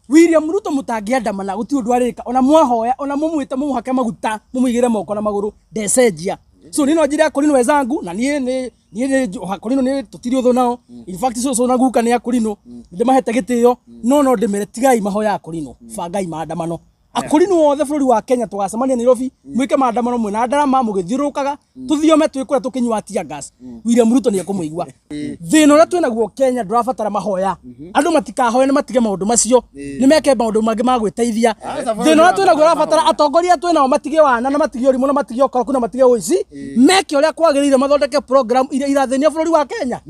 William Ruto mutangiandamana guti undu arika ona mwahoya ona mumwite mumuhake maguta mumwigire moko na maguru ndecenjia so nino njira Akorino wezangu na nie Akorino ni tutiri uthu nao in fact so na guka ni Akorino ndimahete gitio no ndimere tigai mahoya Akorino bangai maandamano Akorino wothe bururi wa Kenya tugacemania Nairobi mwike maandamano mwina ndarama mugithiurukaga tuthiome twikura tukinywa tia gas William Ruto ni akumuigua thina ura twina guo Kenya ndurabatara mahoya andu matikahoya ni matige maundu macio ni meke maundu mangi ma gwiteithia thina ura twina guo rabatara atongoria twina matige wana na matige urimu na matige okoro kuna matige uici meke uria kwagirire mathondeke program iria irathenia bururi wa Kenya.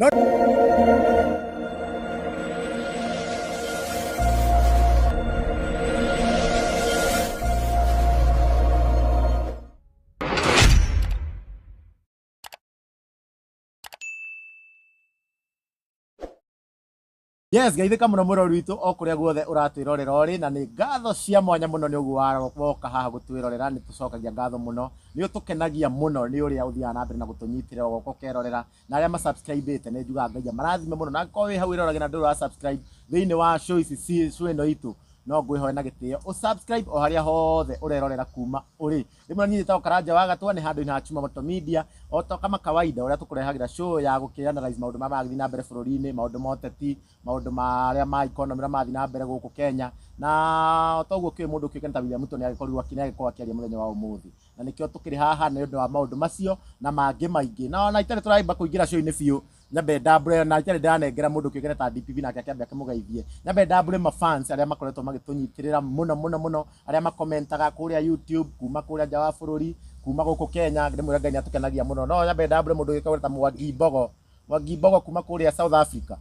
Yes, gaithika muno murori witu okuria guothe uratwirorera ori na ni ngatho cia mwanya muno ni uguo woka haha gutwirorera ni tucokagia ngatho muno ni utukenagia muno ni uria uthia na mbere na gutunyitira goko kerorera na aria ma subscribe ite ni njuga ngaia marathime muno na ko wi hau irorage na nduru wa subscribe thiini wa show ici ino itu no ngwihoe na gitio subscribe o haria hothe urerorera kuma uri rimwe nyinyi ta Karanja wa Gatwa ni handu ina Chuma Moto Media o to kama kawaida uria tukurehagira show ya gukianalyze maundu ma mathi na mbere bururi-ini maundu ma uteti maundu maria ma economy na mathi na mbere guku Kenya na toguo kwi mundu ukikenta William Ruto ni agikorirwa kinegiko akiaria muthenya wa umuthi na nikio tukiri haha ni undu wa maundu macio na mangi maingi na itare turaimba kuingira show-ini biu nyabe double na itare ndanengera mundu ukikena ta DPP na akiambia kimugeithie nyabe double ma fans aria makoretwo magitunyitirira muno aria makomentaga kuria YouTube kuma kuria nja wa bururi kuma guku Kenya ndimwira Ngai atukenagia muno no nyabe double mundu ukikena ta Mwangi Mbogo kuma kuria South Africa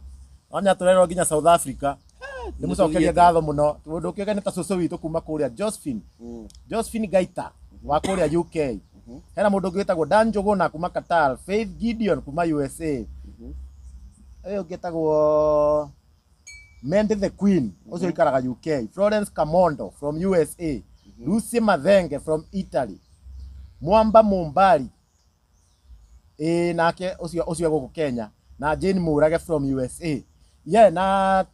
onya turero nginya South Africa ndimucokeria ngatho muno mundu ukikena ta cucu witu kuma kuria Josephine Gaita wa kuria UK hena mundu ungitagwo Dan Njuguna kuma Qatar Faith Gideon kuma USA ayo getagwo Mandy the Queen ucio ikaraga UK Florence Kamondo from USA Lucy Mathenge from Italy Mwamba Mumbari nake ucio guku Kenya na Jane Murage from USA na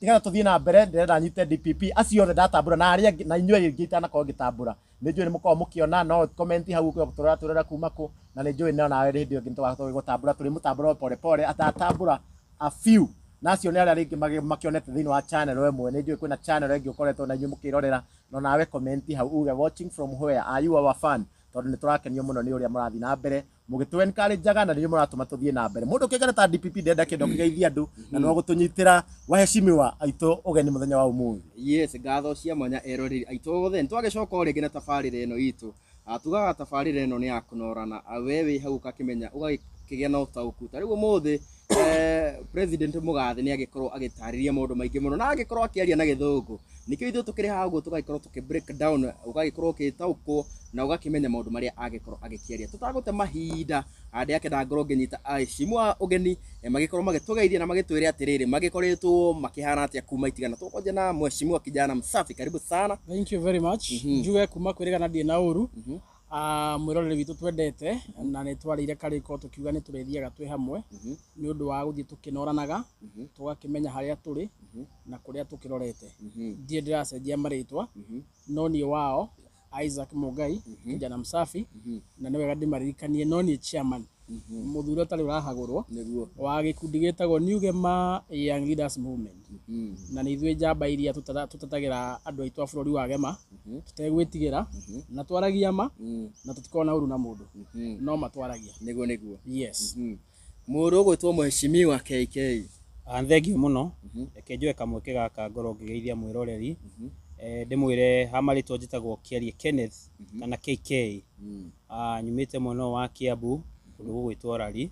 tigana tuthie na mbere ndirenda nyite DPP acio othe ndatambura na aria na inyue ingita na ko ngitambura ninjue ni muko mukiona no comment hau ko turera kuma ku na ninjue no nawe hindi ngi twatho gutambura turi mutambura pole atatambura a few nacio ni aria ringi makionete thini wa channel wemwe ninjue kwina channel ringi ukoretwo na inyue mukirorera no nawe comment hau uge watching from where are you our fan tondu ni turakenio muno ni uria murathi na mbere mugitu encourage na ni muratuma tuthie na mbere mundu kigana ta DPP ndenda kindo kigeithia andu na no gutunyitira waheshimiwa aito ugeni muthenya wa umuthi. Yes, ngatho cia mwanya eroreri aito othe twagicoka uri ngina tafarira ino itu atugaga tafarira ino ni ya kunorana awewe hau kakimenya ugakigia na utauku tarigo muthi president Mugathi ni agikorwo agitariria maundu maingi muno na agikorwo akiaria na githungu nikio ithu tukiri hagu tugagikorwo tukibreak down ugagikorwo kitauko na ugakimenya maundu maria agikorwo agikiaria tutagute mahinda andi yake na ngoro nginyita aishimwa ugeni magikorwo magitugeithia na magitwire atiriri magikoretwo makihana atia kuma itigana tukonje na mheshimiwa kijana msafi karibu sana. Thank you very much njuge kuma kwirigana ndie na uru mwirorere witu twendete na ni twarire kariko tukiuga ni turethiaga twi hamwe ni undu wa guthie tukinoranaga tugakimenya haria turi na kuria tukirorete ndie ndiracenjia maritwa no ni wao Isaac Mugai kijana msafi na ni wega ndimaririkanie no ni chairman muthuro tari urahagurwo wa gikundi gitagwo New Gema Young Leaders Movement na ni ithwe njamba iria tutatagira andu aitu a bururi wa Gema tutegwitigira na twaragia ma na tutikona uru na mundu no matwaragia niguo yes muru gwitwo mheshimiwa KK thengiu muno ekenjwe kamweke gaka ngoro ngigeithia mwiroreri ndimwire hamaritwo njitagwo Kiarie Kenneth kana KK nyumite muno wa Kiambu kundu gwitwo Rari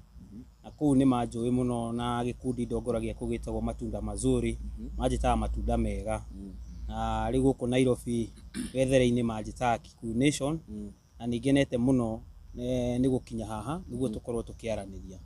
na kuu ni manjui muno na gikundi ndongoragia kugitagwo Matunda Mazuri manjitaga matunda mega na rigu ku Nairobi wethere-ini manjitaga Kikuyu Nation na ningenete muno ni gukinya haha niguo tukorwo tukiaraniria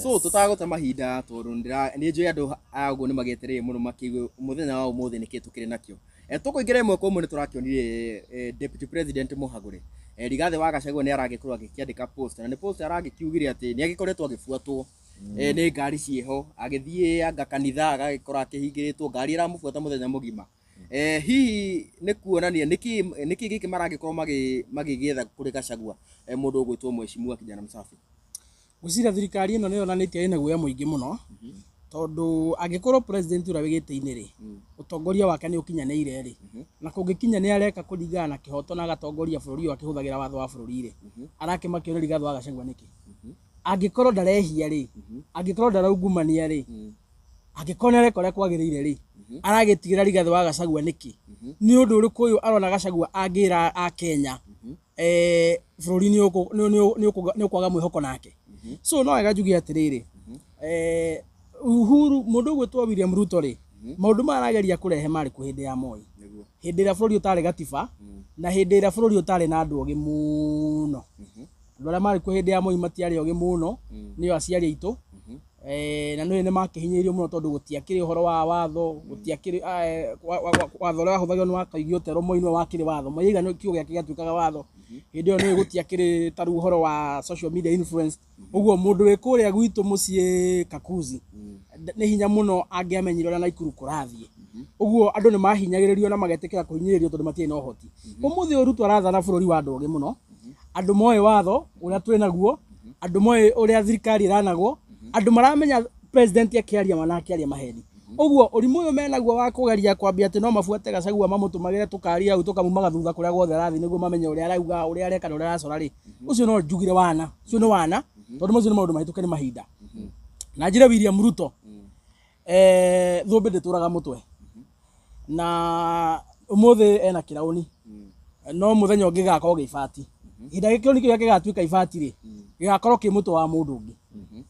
so tutagote mahinda tondu ni njui andu ago ni magetereye muno makiigwe muthenya wa umuthi ni kitukire nakio tukuingira imwe kwa umwe ni turakionire deputy president Muhagure Rigathi wa Gachagua ni aragikorwo agikiandika post na ni post aragikiugire ati ni agikoretwo agifuatwo nĩ ngari ciĩho agĩthiĩ anga kanitha agagĩkora akĩhingĩrĩtwo ngari ĩramũbuata mũthenya mũgima hihi nĩ kuonania nĩkĩ gĩkĩ maragĩkorwo magĩgĩetha kũrĩ Gachagua mũndũ ũgwĩtwo Mheshimiwa Kijana Msafi. Ngwĩciria thirikari ĩno nĩyonanĩtie ĩna guoya mũingĩ mũno tondũ angĩkorwo president ũrĩa wĩgĩte-inĩ rĩ ũtongoria wake nĩ ũkinyanĩire rĩ na kũngĩkinya nĩ areka kũringana na kĩhoto na agatongoria bũrũri ũyũ akĩhũthagĩra watho wa bũrũri rĩ arakĩmakio nĩ Rigathĩ wa Gachagua nĩkĩ? Angĩkorwo ndarehia rĩ, angĩkorwo ndaraungumania rĩ, angĩkorwo nĩ areka ũrĩa kwagĩrĩire rĩ aragĩtigĩra Rigathĩ wa Gachagua nĩkĩ? Nĩ ũndũ ũrĩkũ ũyũ arona Gachagua angĩra a Kenya bũrũri nĩ ũkwaga mwĩhoko nake? So no wega njuge atĩrĩrĩ Uhuru mũndũ ũgwĩtwo William Ruto rĩ maũndũ marageria kũrehe marĩ ku hĩndĩ ya Moi, hĩndĩ ĩrĩa bũrũri ũtarĩ gatiba na hĩndĩ ĩrĩa bũrũri ũtarĩ na andũ ogĩ mũno. Andũ arĩa marĩ ku hĩndĩ ya Moi matiarĩ ogĩ mũno nĩo aciari aitũ na nĩ makĩhinyĩrĩirio mũno tondũ gũtiakĩrĩ ũhoro wa watho, gũtiakĩrĩ watho ũrĩa wahũthagĩrwo nĩ wakaigio Tero Moi nĩwe wakĩrĩ watho, Moi aiga nĩkĩo gĩake gĩatuĩkaga watho. Hĩndĩ ĩyo nĩ gũtiakĩrĩ ta rĩu ũhoro wa social media influence. Ũguo mũndũ wĩ kũrĩa gwitũ mũciĩ Kakuzi nĩ hinya mũno angĩamenyire ũrĩa Naikuru kũrathiĩ. Ũguo andũ nĩ mahinyagĩrĩrio na magetĩkĩra kũhinyĩrĩrio tondũ matirĩ na ũhoti. Ũmũthĩ ũyũ Ruto arathana bũrũri wa andũ ogĩ mũno, andũ moĩ watho ũrĩa twĩ naguo, andũ moĩ ũrĩa thirikari ĩranagwo, andũ maramenya president akĩaria mana akĩaria maheni. Ũguo ũrimũ ũyũ menaguo wa kũgeria kwambia atĩ no mabuate Gachagua mamũtũmagĩre tũkari hau tũkamumaga thutha kũrĩa guothe arathiĩ nĩguo mamenye ũrĩa arauga, ũrĩa areka na ũrĩa aracora rĩ, ũcio no njugire wana, ũcio nĩ wana tondũ macio nĩ maũndũ mahĩtũke nĩ mahinda. Na njĩre William Ruto thũmbĩ ndĩtũraga mũtwe na ũmũthĩ ena kĩraũni no mũthenya ũngĩ gĩgakorwo gĩ ibati. Hĩndĩ kĩraũni kĩu gĩgatuĩka ibati rĩ gĩgakorwo kĩ mũtwe wa mũndũ ũngĩ.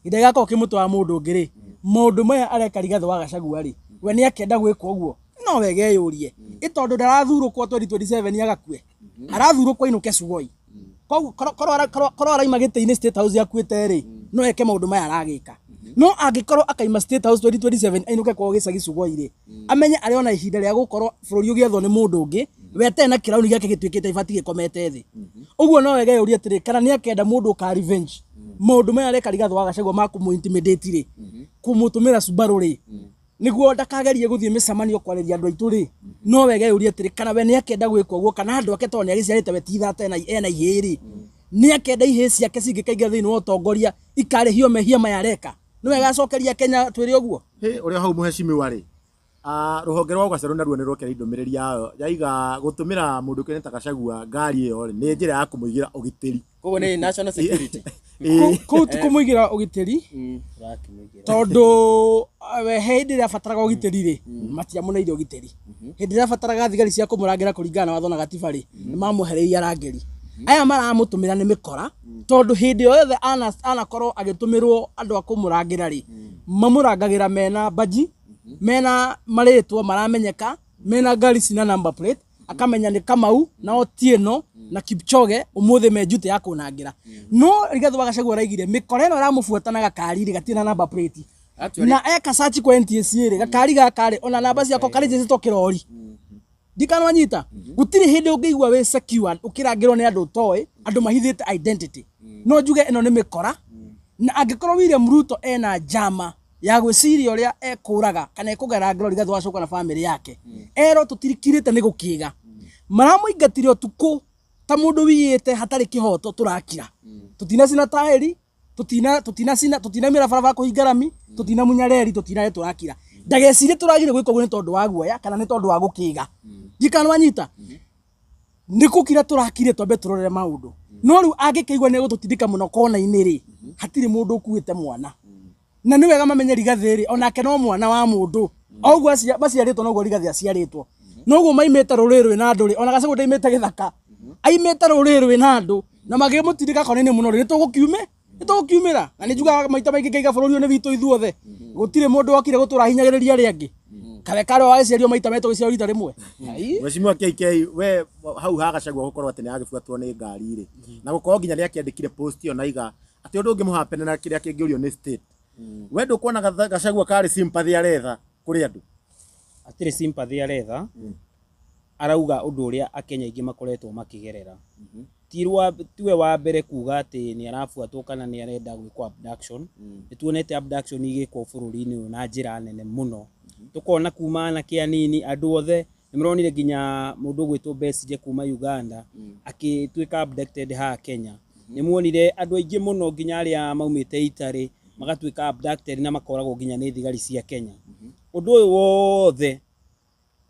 Hĩndĩ gĩgakorwo kĩ mũtwe wa mũndũ ũngĩ rĩ maũndũ maya areka Rigathĩ wa Gachagua rĩ we nĩ akĩenda gwĩka ũguo no wege yũrie tondũ ndarathurũkwo 2027 agakue, arathurũkwo ainũke Sugoi. Korwo araima gĩtĩ-inĩ State House akuĩte rĩ no eke maũndũ maya aragĩka. No angĩkorwo akaima State House 2027 ainũke kwao gĩcagi Sugoi rĩ amenye arĩ ona ihinda rĩa gũkorwo bũrũri ũgĩethwo nĩ mũndũ ũngĩ we atarĩ na kĩraũni gĩake gĩtuĩkĩte ibati gĩkomete thĩ. Ũguo no wege yũrie atĩrĩ kana nĩ akenda mũndũ ũka revenge maũndũ maya areka Rigathĩ wa Gachagua ma kũmũ-intimidate rĩ kũmũtũmĩra Subaru rĩ nĩguo ndakagerie gũthiĩ mĩcemanio kwarĩria andũ aitũ rĩ no wege yũrie atĩrĩ kana we nĩ akenda gwĩka ũguo kana andũ ake tondũ nĩ agĩciarĩte we ti thate ena ihĩ rĩ nĩ akenda ihĩ ciake cingĩkaingĩra thĩinĩ wa ũtongoria ikarĩhio mehia maya areka nĩ wega acokeria Kenya twĩre ũguo. Ũrĩa hau Mheshimiwa rĩ rũhonge rwa Ũgacerũ naruo nĩ rwekĩra ndũmĩrĩri yao yaiga gũtũmĩra mũndũ kĩrĩ ta Gachagua ngari ĩyo rĩ nĩ njĩra ya kũmũigĩra ũgitĩri. Koguo nĩ national security. Kũu ti kũmũigĩra ũgitĩri tondũ we hĩndĩ ĩrĩa abataraga ũgitĩri rĩ matiamũneire ũgitĩri. Hĩndĩ ĩrĩa abataraga thigari cia kũmũrangĩra kũringana na watho na gatiba rĩ nĩ mamũhereirie arangĩri. Aya maramũtũmĩra nĩ mĩkora tondũ hĩndĩ o yothe anakorwo agĩtũmĩrwo andũ a kũmũrangĩra rĩ mamũrangagĩra mena baji mena marĩtwo maramenyeka mena ngari cina number plate akamenya nĩ Kamau na Otieno na Kipchoge ũmũthĩ me duty ya kũnangĩra. No Rigathĩ wa Gachagua araigire mĩkora ĩno ĩramũbuata na gakari rĩ gatirĩ na number plate na eka search kwa NTSA rĩ gakari gaka rĩ ona namba ciako karĩ njĩcĩtwo kĩrori ndikananyita gũtirĩ hĩndĩ ũngĩigua wĩ secure ũkĩrangĩrwo nĩ andũ ũtoĩ andũ mahithĩte identity. No njuge ĩno nĩ mĩkora na angĩkorwo William Ruto ena njama ya gwĩciria ũrĩa ekũraga kana ekũgerangĩrwo Rigathĩ wa Gachagua na famĩlĩ yake erwo tũtirikirĩte nĩ gũkĩga maramũingatire ũtukũ ta mũndũ wiyĩte hatarĩ kĩhoto tũrakira tũtinacina taĩri tũtinamĩra barabara kũhinga rami tũtinamunya reri tũtinaye tũrakira ndagecirie tũragire gwĩka ũguo nĩ tondũ wa guoya kana nĩ tondũ wa gũkĩga ndikananyita nĩ gũkira tũrakire twambe tũrorere maũndũ. No rĩu angĩkĩigua nĩ gũtũtindĩka mũno kona-inĩ rĩ hatirĩ mũndũ ũkuĩte mwana na nĩ wega mamenye Rigathĩ rĩ onake no mwana wa mũndũ o ũguo maciarĩtwo noguo Rigathĩ aciarĩtwo noguo maimĩte rũrĩrĩ rwĩna andũ rĩ ona Gachagua ndaimĩte gĩthaka aimĩte rũrĩrĩ rwĩna andũ na magĩmũtindĩka kona-inĩ mũno rĩ nĩtũgũkiumĩra na nĩ njugaga maita maingĩ ngaiga bũrũri ũyũ nĩ witũ ithuothe gũtirĩ mũndũ wokire gũtũra hinyagĩrĩria arĩa angĩ kawe karĩ wagĩciario maita metũ gĩciaro rita rĩmwe. Mheshimiwa KK we hau ha Gachagua gũkorwo atĩ nĩ agĩbuatwo nĩ ngari rĩ na gũkorwo nginya nĩ akĩandĩkire post ĩyo na iga atĩ ũndũ ũngĩ mũhapene na kĩrĩa kĩngĩũrio nĩ state we ndũkuona Gachagua karĩ sympathy aretha kũrĩ andũ atirĩ sympathy aretha arauga ũndũ ũrĩa Akenya aingĩ makoretwo makĩgerera tiwe wa mbere kuga ati ni arafuatwo kana ni arenda gwikwo abduction. Nituonete abduction igikwo bururi-ini uyu na njira nene muno. Tukona kumana kia nini andu othe nimuronire nginya mundu gwitwo Besigye kuma Uganda akituika abducted ha Kenya. Nimuonire andu aingi muno nginya aria maumite Italy magatuika abducted na makoragwo nginya ni thigari cia Kenya. Undu uyu wothe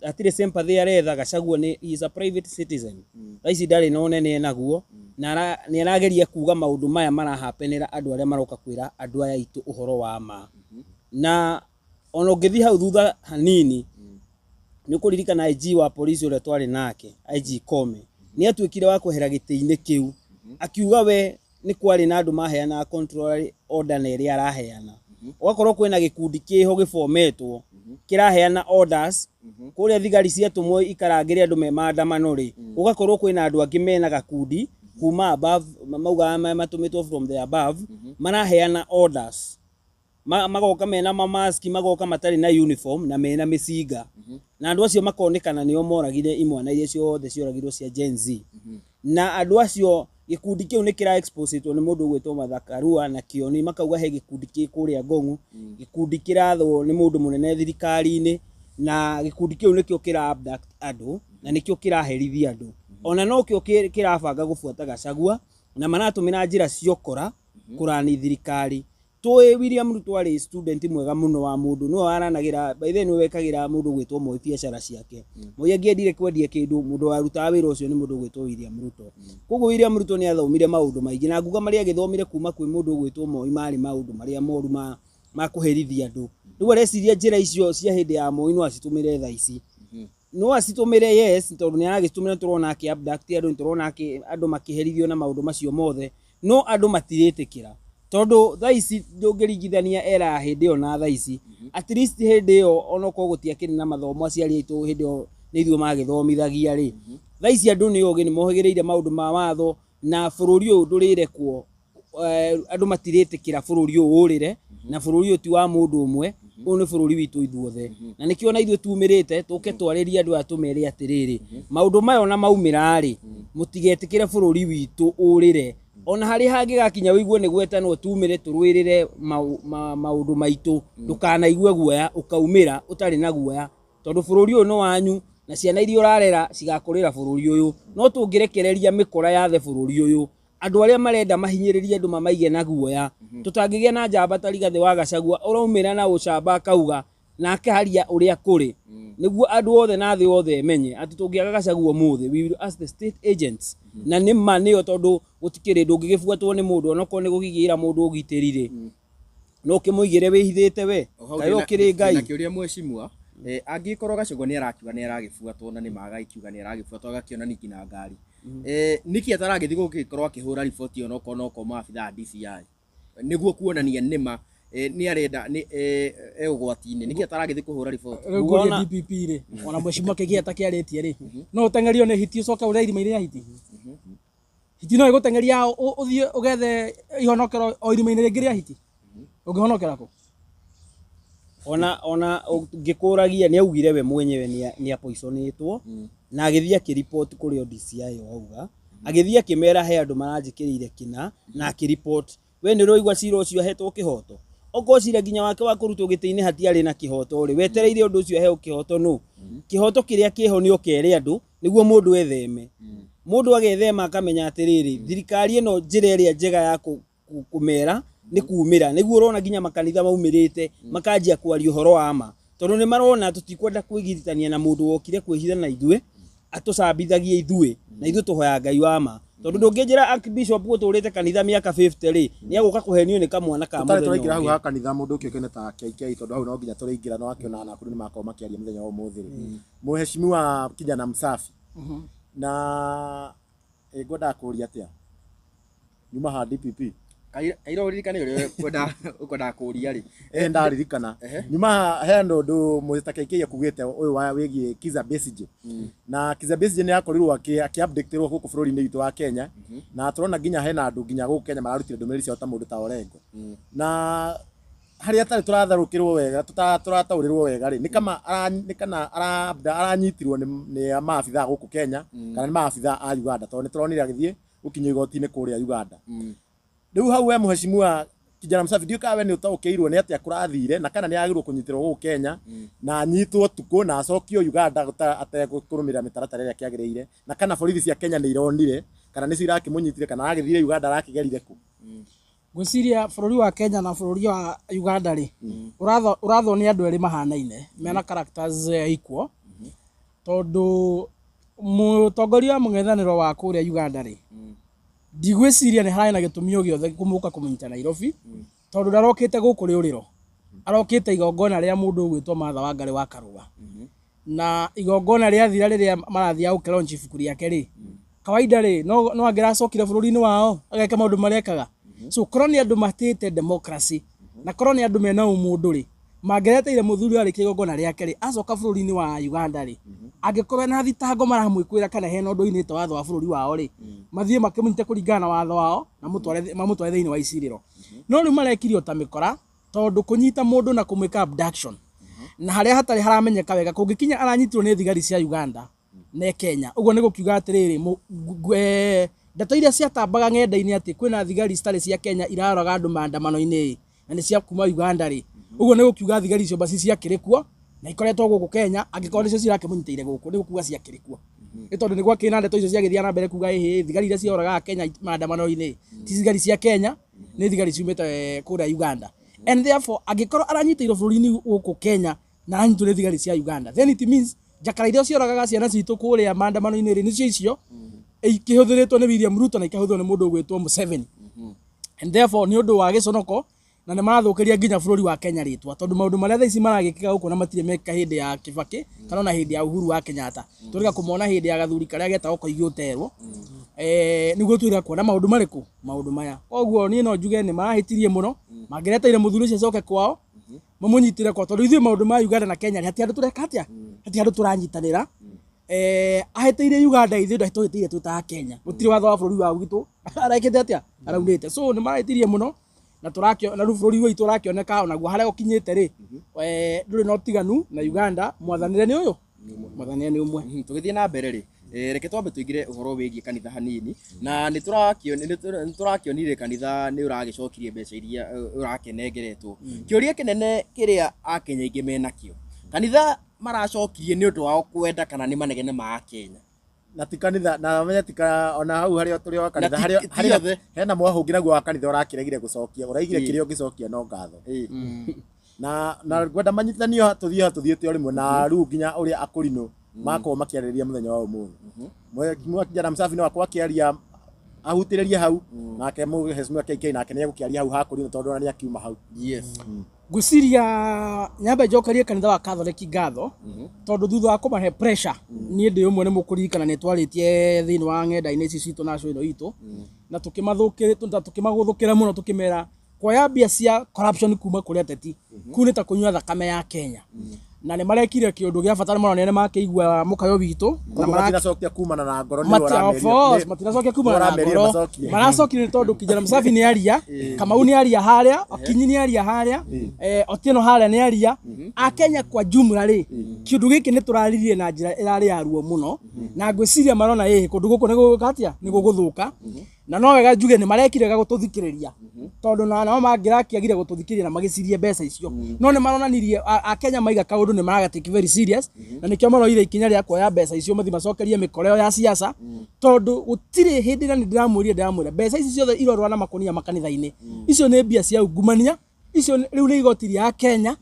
atire sympathy aretha Gachagua he is a private citizen. Raici ndari na unene naguo na ni arageria kuga maundu maya marahapenera andu aria maroka kwira andu aya itu uhoro wa ma. Na ono ngithi hau thutha hanini ni kuririkana IG wa polisi uria twari nake IG Kome ni atuikire wa kwehera giti-ini kiu akiuga we ni kwari na andu maheana control order na iria araheana. Ugakorwo kwina gikundi kiho gifometwo kiraheana orders kuria thigari cia tumwe ikarangire andu me maandamano ri ugakorwo kwina andu angi mena gakundi kuma above mauga matumitwo from the above maraheana orders magoka mena mask magoka matari na uniform na mena micinga na andu acio makonekana nio moragire imwana iria ciothe cioragirwo cia Gen Z na andu acio gikundi kiu ni kira expositwo ni mundu gwitwo Mathakarua na Kioni makauga he gikundi ki kuria Ng'ong'u gikundi kirathwo ni mundu munene thirikari-ini na gikundi kiu nikio kira abduct andu na nikio kiraherithia andu ona no kio kirabanga gufuata Gachagua na maratumira njira ciokora kurani thirikari. Tui William Ruto ari student mwega muno wa mundu no aranagira by then wekagira mundu gwitwo Moi biacara ciake Moi angiendire kwendia kindu mundu waruta wira ucio ni mundu gwitwo William Ruto. Koguo William Ruto ni athomire maundu maingi na nguga maria agithomire kuma kwi mundu gwitwo Moi mari maundu maria moru ma kuherithia andu. Riu areciria njira icio cia hindi ya Moi no acitumire tha ici no acitumire yes tondu ni aragitumira turona aki abduct andu turona aki andu makiherithio na maundu macio mothe no andu matiritikira tondu tha ici ndungiringithania era hindi yo na tha ici at least hindi yo onoko gutiakiri na mathomo aciari aitu hindi yo ni ithuo magithomithagia ri tha ici andu ni ogi ni mohegereire maundu ma watho na bururi uyu ndurirekwo andu matiritikira bururi uyu urire na bururi uyu ti wa mundu umwe uyu ni bururi witu ithuothe na nikio na ithuo tumirite tuke twaririe andu atumere atiriri maundu mayo na maumira ri mutigetikire bururi witu urire ona hari hangi gakinya wigwe ni gwetanwo tumire turwirire maundu maitu ndukanaigwe guoya ukaumira utari na guoya tondu bururi uyu no wanyu na ciana iria urarera cigakurira bururi uyu no tungirekereria mikora yathe bururi uyu andu aria marenda mahinyiririe andu mamaige na guoya tutangigia na njamba ta Rigathi wa Gachagua uraumira na ucamba kauga na akaharia uria kuri niguo andu othe na thi othe menye ati tungiaga Gachagua muthi we will ask the state agents na ni manio tondu gutikiri ndungigifuatwo ni mundu onako ni gugigira mundu ugitirire no kimuigire wihithite we kai ukiri ngai na kiuria mweshimwa angikorwo Gachagua ni arakiuga ni aragifuatwo na ni magaikiuga ni aragifuatwo agakiona niki na ngari niki ataragithi gugikorwo akihura riboti onoko noko maabitha DCI niguo kuonania nima ni arenda ni ugwati-ini niki ataragithi kuhura riboti ngona DPP ri ona mweshimwa kigia takiaritie ri no utengerio ni hiti ucoka ura irima iria hiti hiti no igutengeria uthie ugethe ihonokero o irima-ini ringi ria hiti ungihonokera ku ona ngikuragia ni augire we mwenyewe ni apoisonitwo na agithia kiripoti kuri DCI auga agithia kimera he andu maranjikirire kina na akiripoti we ni roigwa cira ucio hetwo kihoto oko cira nginya wake wa kurutwo giti-ini hatiari na kihoto ri wetereire undu ucio heo kihoto no kihoto kiria kiho ni ukere andu niguo mundu etheme mundu agethema akamenya atiriri thirikari ino njira iria njega ya kumera ni kuumira niguo urona nginya makanitha maumirite makanjia kwaria uhoro wa ma tondu ni marona tutikwenda kwigithitania na mundu wokire kwihitha na ithue atucambithagie ithue na ithue tuhoya ngai wa ma tondu ndunginjira Archbishop guturite kanitha miaka 50 ri ni aguka kuhenio ni kamwana ka muthenya turaingira hau ha kanitha mundu ukio ta KK tondu hau no nginya turaingira no akiona na kuri ni makao makiaria muthenya wa muthiri muheshimiwa kijana msafi na ngwenda kuria atia nyuma ha DPP kaira uririkane uri ukwenda kuria ri ndaririkana nyuma he ndu mwita KK akugite uyu wa wigi Kizza Besigye na Kizza Besigye ni akorirwo aki-updateirwo guku bururi-ini witu wa Kenya na turona nginya he na andu nginya guku Kenya mararutire ndumiri cio ta mundu ta Orengo na haria tari turatharukirwo wega turataurirwo wega ri ni kana aranyitirwo ni maabitha guku Kenya kana ni maabitha a Uganda tondu ni turonire agithie ukinye igoti-inĩ kũrĩa Uganda rĩu hau we mheshimiwa kijana Msafi ndio kawe ni utaũkĩirwo nĩ atĩa kũrathire na kana nĩ agĩrĩirwo kũnyitirwo gũkũ Kenya na anyitwo tukũ na acokio Uganda ategũkũrũmĩrĩra mĩtaratara ĩrĩa kĩagĩrĩire na kana borithi cia Kenya nĩ ironire kana nĩ cirakĩmũnyitire kana agĩthire Uganda arakĩgerire kũ. Ngwĩciria bũrũri wa Kenya na bũrũri wa Uganda rĩ ũrathwo nĩ andũ erĩ mahanaine mena characters equal tondũ mũtongoria wa mũng'ethanĩro wa kũrĩa Uganda rĩ ndigwĩciria nĩ harĩ na gĩtũmi o gĩothe kũmũka kũmũnyita Nairobi tondũ ndarokĩte gũkũ rĩũrĩro arokĩte igongona rĩa mũndũ ũgwĩtwo Martha Wangari wa Karũga na igongona rĩathira rĩrĩa marathiĩ gũkĩronchi ibuku rĩake rĩ kawaida rĩ no angĩracokire bũrũri-inĩ wao ageka maũndũ marĩa ekaga so korwo nĩ andũ matĩte democracy na korwo nĩ andũ mena ũmũndũ rĩ mangĩreteire mũthuri arĩ kĩgongona rĩake rĩ acoka bũrũri-inĩ wa Uganda rĩ angĩkorwo na thitango maramwĩkwĩra kana hena ũndũ oinĩte watho wa bũrũri wao rĩ mathiĩ makĩmũnyite kũringana na watho wao na mamũtware thĩinĩ wa icirĩro no rĩu marekirio ta mĩkora tondũ kũnyita mũndũ na kũmwĩka abduction na harĩa hatarĩ haramenyeka wega kũngĩkinya aranyitirwo nĩ thigari cia Uganda na Kenya ũguo nĩ gũkiuga atĩrĩrĩ ndeto iria ciatambaga ng'enda-inĩ atĩ kwĩna thigari citarĩ cia Kenya iraroraga andũ maandamano-inĩ na nĩ cia kuma Uganda rĩ ũguo nĩ gũkiuga thigari icio basi ciakĩrĩ kuo na ikoretwo gũkũ Kenya angĩkorwo nĩcio cirakĩmũnyitĩire gũkũ nĩ gũkuga ciakĩrĩ kuo nĩ tondũ nĩ gwakĩna ndeto icio ciagĩthiĩ na mbere kuga thigari iria cioraga Kenya maandamano-inĩ ti thigari cia Kenya nĩ thigari ciumĩte kũrĩa Uganda and therefore angĩkorwo aranyitĩirwo bũrũri-inĩ gũkũ Kenya na aranyitwo nĩ thigari cia Uganda then it means njakara iria cioragaga ciana citũ kũrĩa maandamano-inĩ rĩ nĩcio icio ikĩhũthĩrĩtwo nĩ William Ruto na ikahũthĩrwo nĩ mũndũ ũgwĩtwo Museveni and therefore nĩ ũndũ wa gĩconoko na nĩ marathũkĩria nginya bũrũri wa Kenya rĩtwa tondũ maũndũ marĩa thaa ici maragĩkĩka gũkũ na matirĩ meka hĩndĩ ya Kibaki kana na hĩndĩ ya Uhuru wa Kenyatta tũrĩga kũmona hĩndĩ ya gathuri karĩa getagwo Koigi Ũterwo nĩguo twĩra kuona maũndũ marĩkũ maũndũ maya koguo niĩ no njuge nĩ marahĩtirie mũno mangĩreteire mũthuri ũcio acoke kwao mamũnyitire kwa tondũ ithuĩ maũndũ ma Uganda na Kenya hati andũ tũreka atĩa hati andũ tũranyitanĩra ahĩtĩire Uganda ithuĩ ndahĩtũhĩtĩire twĩtaga Kenya gũtirĩ watho wa bũrũri wa gwitũ arekĩte atĩa araunĩte so nĩ marahĩtirie mũno na tũrakĩona na rĩu bũrũri witũ ũrakĩoneka onaguo harĩa ũkinyĩte rĩ ndũrĩ na ũtiganu na Uganda mwathanĩre nĩ ũyũ mwathanĩre nĩ ũmwe tũgĩthiĩ na mbere rĩ reke twambe tũingĩre ũhoro wĩgiĩ kanitha hanini na nĩ tũrakĩonire kanitha nĩ ũragĩcokirie mbeca iria ũrakenengeretwo kĩũria kĩnene kĩrĩa akenya aingĩ menakĩo kanitha maracokirie nĩ ũndũ wao kwenda kana nĩ manegene ma Kenya na ti kanitha na menya tika ona hau harĩa tũrĩ wa kanitha harĩa hena mwahũngi naguo wa kanitha ũrakĩregire gũcokia ũraigire kĩrĩa ũngĩcokia no ngatho na gwenda manyitithanio tũthiĩte o rĩmwe na rĩu nginya ũrĩa akũrinũ makorwo makĩarĩrĩria mũthenya wa ũmũthĩ kijana Msafi no akwa akĩaria ahutĩrĩrie hau nake mheshimiwa KK nake nĩ egũkĩaria hau hakũrinũ tondũ ona nĩ akiuma hau ngwĩciria nyambe njokerie kanitha wa Catholic ngatho tondũ thutha wa kũmahe pressure niĩ ndĩ ũmwe nĩ mũkũririkana nĩ twarĩtie thĩinĩ wa ng'enda-inĩ ici citũ na show ĩno itũ na tũkĩmagũthũkĩra mũno tũkĩmera kuoya mbia cia corruption kuma kũrĩ ateti kũu nĩ ta kũnyua thakame ya Kenya na nĩ marekire kĩũndũ gĩa bata mũno nene makĩigua mũkayo witũ na matiracokia kumana na ngoro nĩ ũrameria matiracokia kumana na ngoro maracokire tondũ kijana Msafi nĩ aria Kamau nĩ aria harĩa Okinyi nĩ aria harĩa Otieno harĩa nĩ aria Akenya kwa jumla rĩ kĩũndũ gĩkĩ nĩ tũraririe na njĩra ĩrarĩ ya ruo mũno na ngwĩciria marona kũndũ gũkũ nĩ gũgũkatia nĩ gũgũthũka na no wega njuge nĩ marekire gũtũthikĩrĩria tondũ nao mangĩrakĩagire gũtũthikĩrĩria na magĩcirie mbeca icio no nĩ maronanirie Akenya maiga kaũndũ nĩ magatake very serious na nĩkĩo maroire ikinya rĩa kuoya mbeca icio mathi macokerie mĩkoreo ya siasa tondũ gũtirĩ hĩndĩ na ndĩramwĩra mbeca ici ciothe irorwa na makonia makanitha-inĩ icio nĩ mbia cia ungumania icio rĩu nĩ igoti rĩa Kenya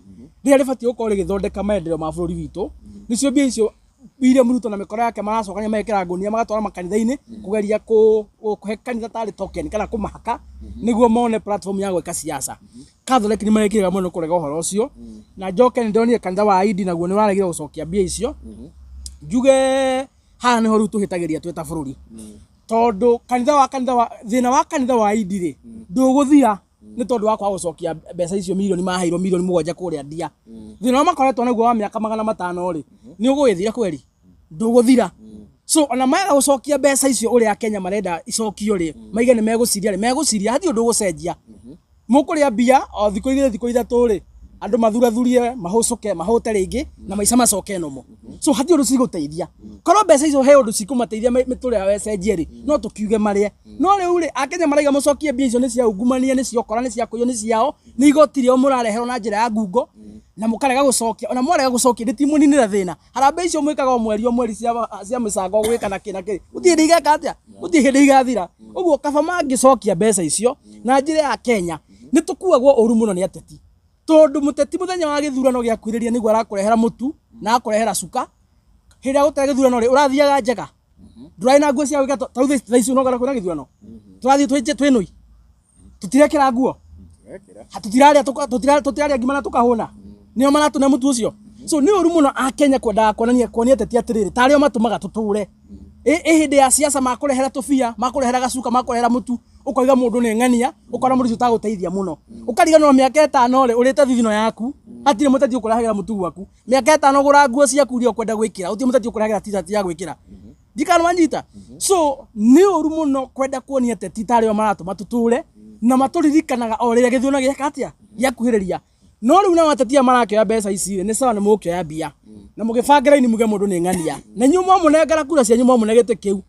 rĩrĩa rĩbatiĩ gũkorwo rĩgĩthondeka maendeleo ma bũrũri witũ nĩcio mbia icio William Ruto na mĩkora yake maracokania magekĩra ngũnia magatwara makanitha-inĩ kũgeria kũhe kanitha tarĩ token kana kũmahaka nĩguo mone platform ya gwĩka siasa Catholic nĩ marekĩrĩra mũno kũrega ũhoro ũcio na njoke nĩ ndonire kanitha wa Idi naguo nĩ waregire gũcokia mbia icio njuge haha nĩho rĩu tũhĩtagĩria twĩ ta bũrũri tondũ thĩna wa kanitha wa Idi rĩ ndũgũthira nĩ tondũ wa kwaga gũcokia mbeca icio milioni maheirwo milioni 7 kũrĩa ndia thĩna wa makoretwo naguo wa mĩaka 500 rĩ nĩ ũgũgĩthira kweri ndũgũthira so ona maga gũcokia mbeca icio ũrĩa Kenya marenda icokio rĩ maiga nĩ megũciria hatirĩ ũndũ ũgũcenjia mũkũrĩa mbia o thikũ 2 3 rĩ andu mathurathurie mahucuke mahote ringi na maica macoke nomo so hati undu ciguteithia korwo mbeca icio he undu cikumateithia miture ya wecenjie ri no tukiuge marie no riu ri akenya maraiga mucokie mbia icio ni cia ungumania ni cia ukora ni cia kuyo ni ciao ni igotire o murareherwo na njira ya ngungo na mukarega gucokia ona mwarega gucokia nditimuninira thina harambe icio mwikaga mweri cia micango gwika na kina kiri utie ndigeka atia utie hindi igathira uguo kaba mangicokia mbeca icio na njira ya Kenya ni tukuagwo uru muno ni ateti tondu muteti muthenya wa githurano gia kwiriria niguo arakurehera mutu na akurehera cuka hiria gutare githurano ri urathiaga njega nduraina nguo cia gwika tauthi thaici no gara kwina githurano turathie twinui tutirekera nguo tutiraria ngimana tukahuna nio maratune mutu ucio so ni uru muno a Kenya kwenda kuonia ateti atiriri tario matumaga tuture hindi ya siasa makurehera tufia makurehera gacuka makurehera mutu ukoiga mundu ni ng'ania ukora mundu utaguteithia muno ukariganwa miaka 5 ri urite thithino yaku hatire muteti ukurahira mutu gwaku miaka 5 gura nguo ciaku uri ukwenda gwikira uti muteti ukurahira t-shirt ya gwikira dikana manjita so ni uru muno kwenda kuonia ateti tario maratuma tuture na maturirikanaga o riria githurano giaka atia giakuhiriria no riu na wateti marakioya mbeca ici ni sawa ni mukioya mbia na mugibangira ini muge mundu ni ng'ania na nyuma munengara kura cia nyuma munegete kiu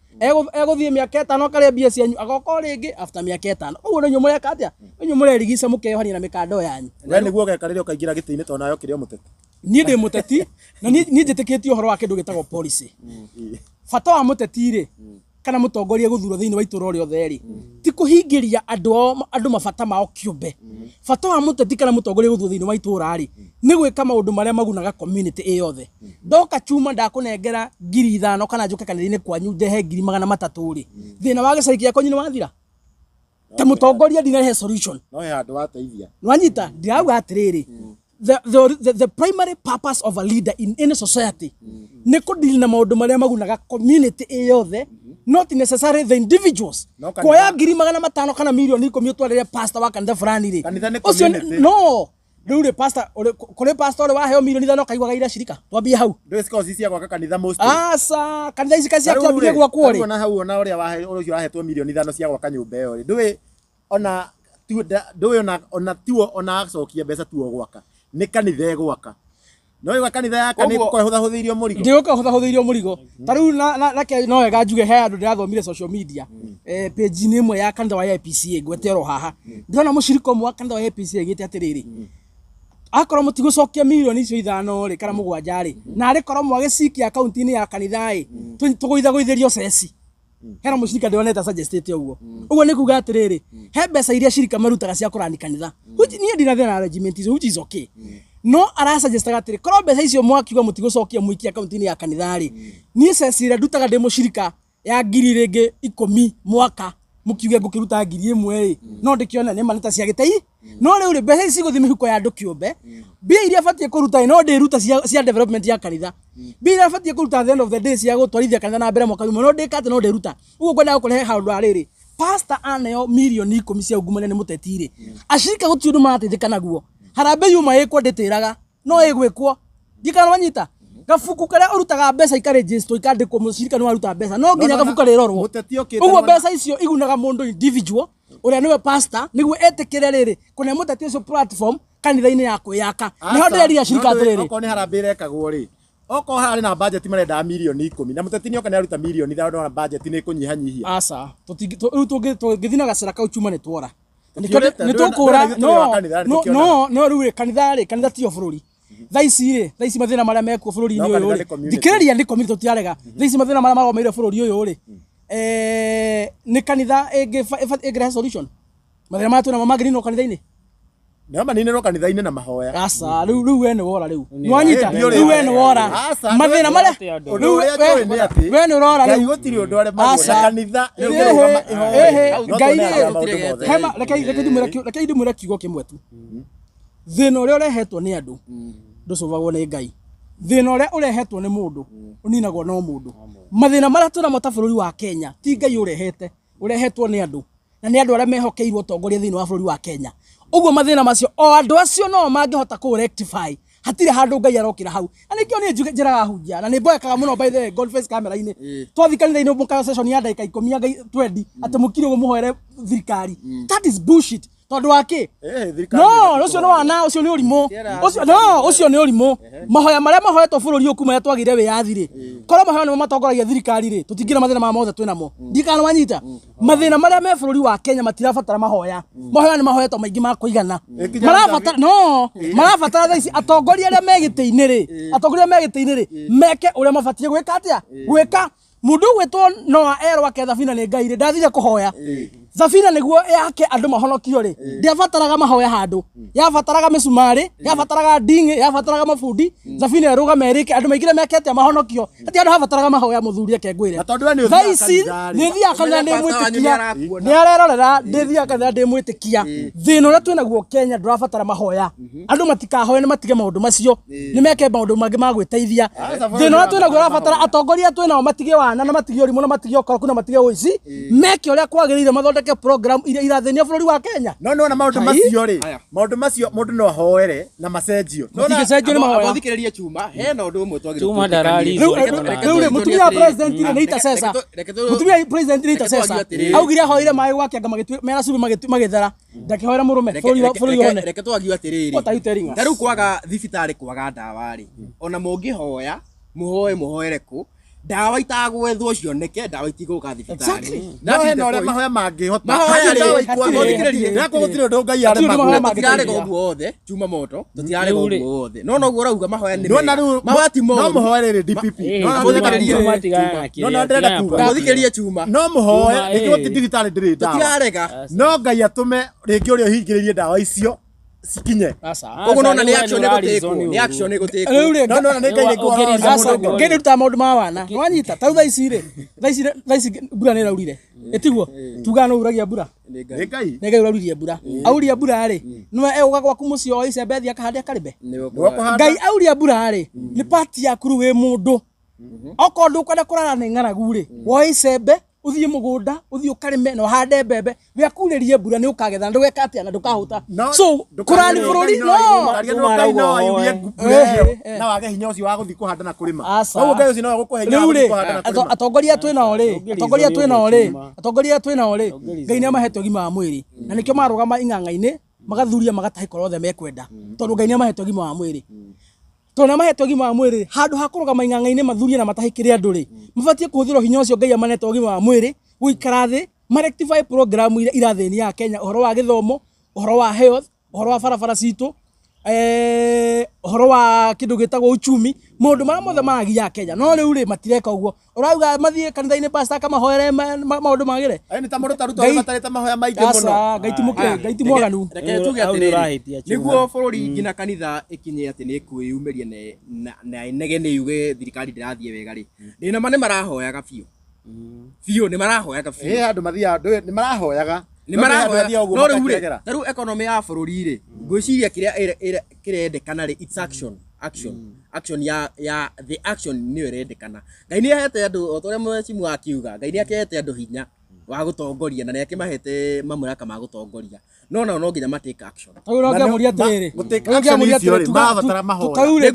eguthie miaka 5 kare mbia cianyu agoko ringi after miaka 5 uguo ni nyuma yaka atia nyuma murerigica mukeyohania na mikando yanyu we niguo gekarire ukaingira giti-ini tona yo kirio muteti ni ndi muteti na ni njitikitie uhoro wa kindu gitagwo policy bata wa muteti ri kana mutongoria guthuro thiini wa itura ri othe ri ti kuhingiria andu mabata mao kiumbe bata wa muteti kana mutongoria guthuro thiini wa itura ri ni gwika maundu maria magunaga community e yothe ndoka chuma ndakunengera 5,000 kana njuke kanitha-ini kwanyu ndehe 300,000 ri thina wa gicai giakwa nyine wathira ta mutongoria ndinarehe solution no he handu wateithia nwanyita ndirauga atiriri the primary purpose of a leader in any society ni kudeal na maundu maria magunaga community e yothe not necessarily the individuals koya 500,000 kana milioni 10 utwarire pastor wa kanitha fulani ri kanitha ni community no riu pastor kuri pastor wa heo milioni 5 kaigwaga ira shirika twambie hau ndio siko sisi ya gwaka kanitha most asa kanitha ici kacia kiambire gwa kwori ona hau ona uria wahe ucio wahetwo milioni 5 cia gwaka nyumba iyo ri ndui ona tiwo ona acokia mbeca tuo gwaka ni kanitha gwaka no iwa kanitha yaka ni ko huthahutheirio murigo ndio ko huthahutheirio murigo tariu na no wega njuge he andu ndirathomire social media page ni imwe ya kanitha wa IPCA gwetero haha ndona mushiriko mwa kanitha wa IPCA gite atiriri akoro mutigucokia milioni icio 5 ri kana 7 ri na ari korwo mwagicikia akaunti-ini ya kanitha ri tugoithagoitherio ceci hera mushirika ndioneta suggested uguo ni kuga atiriri he mbeca iria shirika marutaga cia kurani kanitha ni ndina thina arrangement icio which is okay no ara suggest atiri korwo mbeca icio mwakiuga mutigucokia muikia akaunti-ini ya kanitha ri ni ceci ira ndutaga ndi mushirika ya 10,000 mwaka mukiuge ngukiruta 1,000 ri no ndikiona ni maneta cia gitei no riu ri mbeca ici guthi mihuko ya andu kiumbe mbia iria batie kuruta no ndiruta cia development ya kanitha mbia iria batie kuruta at the end of the day cia gutwarithia kanitha na mbere mwaka no ndikate no ndiruta uguo kwenda gukurehe handu ariri pastor aneo milioni 10 cia ungumania ni muteti ri ashirika gutiundu marateithika naguo harambe yuma yekwo nditiraga no igwikwo ndikana wanyita gafuku karia urutaga mbeca ikaregister ikandikwo mushirika ni waruta mbeca no nginya gafuku rirorwo uguo mbeca icio igunaga mundu individual uria niwe pastor niguo etikire riri kuna muteti ucio platform kanitha-ini yaku yaka ni honde ria shirika atiriri oko ni harambire kagwo ri oko hari na budget marenda milioni 10 na muteti ni oka ni aruta milioni 5 na budget ni kunyihanyihia asa tugithina gacira kau chuma ni twora ni tukura no riu kanitha ti bururi thaici mathina maria mekuo bururi-ini uyu ri thikiriria ni community tiarega thaici mathina maria magomeire bururi uyu ri ni kanitha ingrehe solution mathina maria tuna magirino kanitha-ini nä manini no kanitha-inä na mahoya asa riu we nä wora riu nwanyita riu we nä wora mathina maria riu we nä urora riu gå tirä å ndå arä magå kanitha reke ndimwire kiugo kimwe tu thina uria urehetwo ni andu nducuvagwo ni Ngai thina uria urehetwo ni mundu uninagwo no mundu mathina maria tunamo ta bururi wa Kenya ti Ngai urehetwo ni andu na ni andu aria mehokeirwo tongoria thiini wa bururi wa Kenya uguo mathina macio o andu acio no mangihota ku rectify hatire handu Ngai arokira hau anikio ni njiraga hunjia na ni mboekaga muno by the Goldface camera-ini twathikanire ino muka session ya dakika 10 Ngai twendi ati mukiri uguo muhoere thirikari that is bullshit tondu waki thirikari no ucio no wana ucio ni urimu ucio no ucio ni urimu mahoya maria mahoyetwo bururi uku maria twagire wiyathi ri korwo mahoya ni matongoragia thirikari ri tutingire mathina ma mothe twinamo ndikana wanyita mathina maria me bururi wa Kenya matirabatara mahoya mahoya ni mahoyetwo maingi ma kuigana marabatara no marabatara thaici atongoria aria megite-ini ri atongoria megite-ini ri meke uria mabatie gwika atia gwika mundu gwitwo Noah erwo ake thabina ni Ngai ri ndathire kuhoya thabina niguo yake andu mahonokio ri ndiabataraga mahoya handu yabataraga micumari yabataraga ndingi yabataraga mabundi thabina erugame rike andu maigire mekete mahonokio ati andu habataraga mahoya muthuri ake ngwire thaici ni thia kana ndi mwitikia ni arerorera ndi thia kana ndi mwitikia thina uria twinaguo Kenya ndurabatara mahoya andu matikahoya ni matige maundu macio ni meke maundu mangi ma gwiteithia thina uria twinaguo urabatara atongoria twinao matige wana na matige urimu na matige okoroku na matige uici meke uria kwagirire mathondeke program iria irathenia bururi wa Kenya no na maundu macio ri maundu macio mundu no hoere na macenjio no macenjio ni mahoya athikiririe chuma hena undu umwe twagire chuma ndarari riu mutumia president ni itasesa mutumia president ni itasesa augire hoire mai gwake anga mera subi magithera ndakihoera murume bururi wone reke twagiu atiriri riu kwaga thibitari kwaga ndawa ri ona mungihoya muhoere ku ndawa itagwethwo cioneke ndawa itigũka thibitari no hena uria mahoya mangihota ndawa ikwagiririe ndako gutire undu Ngai arega ũguo wothe chuma moto tutirarega ũguo wothe no noguo urauga mahoya ni mahoya ti moru no muhoere ri DPP no ndenda kuga muthikiririe chuma no muhoya ikiwa thibitari ndiri ndawa tutirarega no Ngai atume ringi uria uhingiririe ndawa icio sikinye koguo nona ni action igutikwo ni action igutikwo no no ni Ngai iguo ngende ruta maundu ma wana nwanyita tau thaici ri thaici mbura ni raurire etiguo tuga no uragia mbura ni Ngai Ngai urauririe mbura auria mbura ri nwe euga gwaku mucio o icembe thia kahande karimbe Ngai auria mbura ri ni party ya kuru wi mundu oko ndukwenda kurara ni ng'aragu ri wo icembe uthie mugunda uthie ukarime no hande mbembe wiakuririe mbura ni ukagetha ndugeka atia na ndukahuta so kurani bururi na wage hinya ucio wa guthie kuhanda na kurima koguo Ngai ucio no gukuhe hinya wa kuhanda na kurima atongoria twinao ri Ngai ni amahetwo gima wa mwiri na nikio marugama ing'ang'a-ini magathuria magatahe korothe mekwenda tondu Ngai ni amahetwo gima wa mwiri tona mahetwo gima wa mwiri handu hakurugama ing'ang'a-ini mathurie na matahikire andu ri mabatie kuhuthira hinya ucio Ngai amanetwo gima wa mwiri guikara thi ma rectify program iria irathenia Kenya uhoro wa githomo uhoro wa health uhoro wa barabara citu uhoro wa kindu gitagwo uchumi maundu maria mothe magia Kenya no riu ri matireka uguo urauga mathie kanitha-ini pastor kama hoere maundu magire ni ta mundu taruta matarete mahoya maingi muno Ngai ti mwaganu reke tuge atiriri niguo bururi ngina kanitha ikinye ati ni kwiyumiria na inege ni yuge thirikari ndirathie wega ri ndina mane marahoyaga biu ni marahoyaga biu andu mathia ni marahoyaga no riu economy ya bururi ri ngwiciria kiria kirendekana ri it's action ya the action ni irendekana Ngai ni ahete andu o toria mwecimu akiuga Ngai ni akihete andu hinya wa gutongoria na ni akimahete mamuraka ma gutongoria no nginya matake action uroge muri atiriri uroge muri atiriri mabatara mahoya tukaure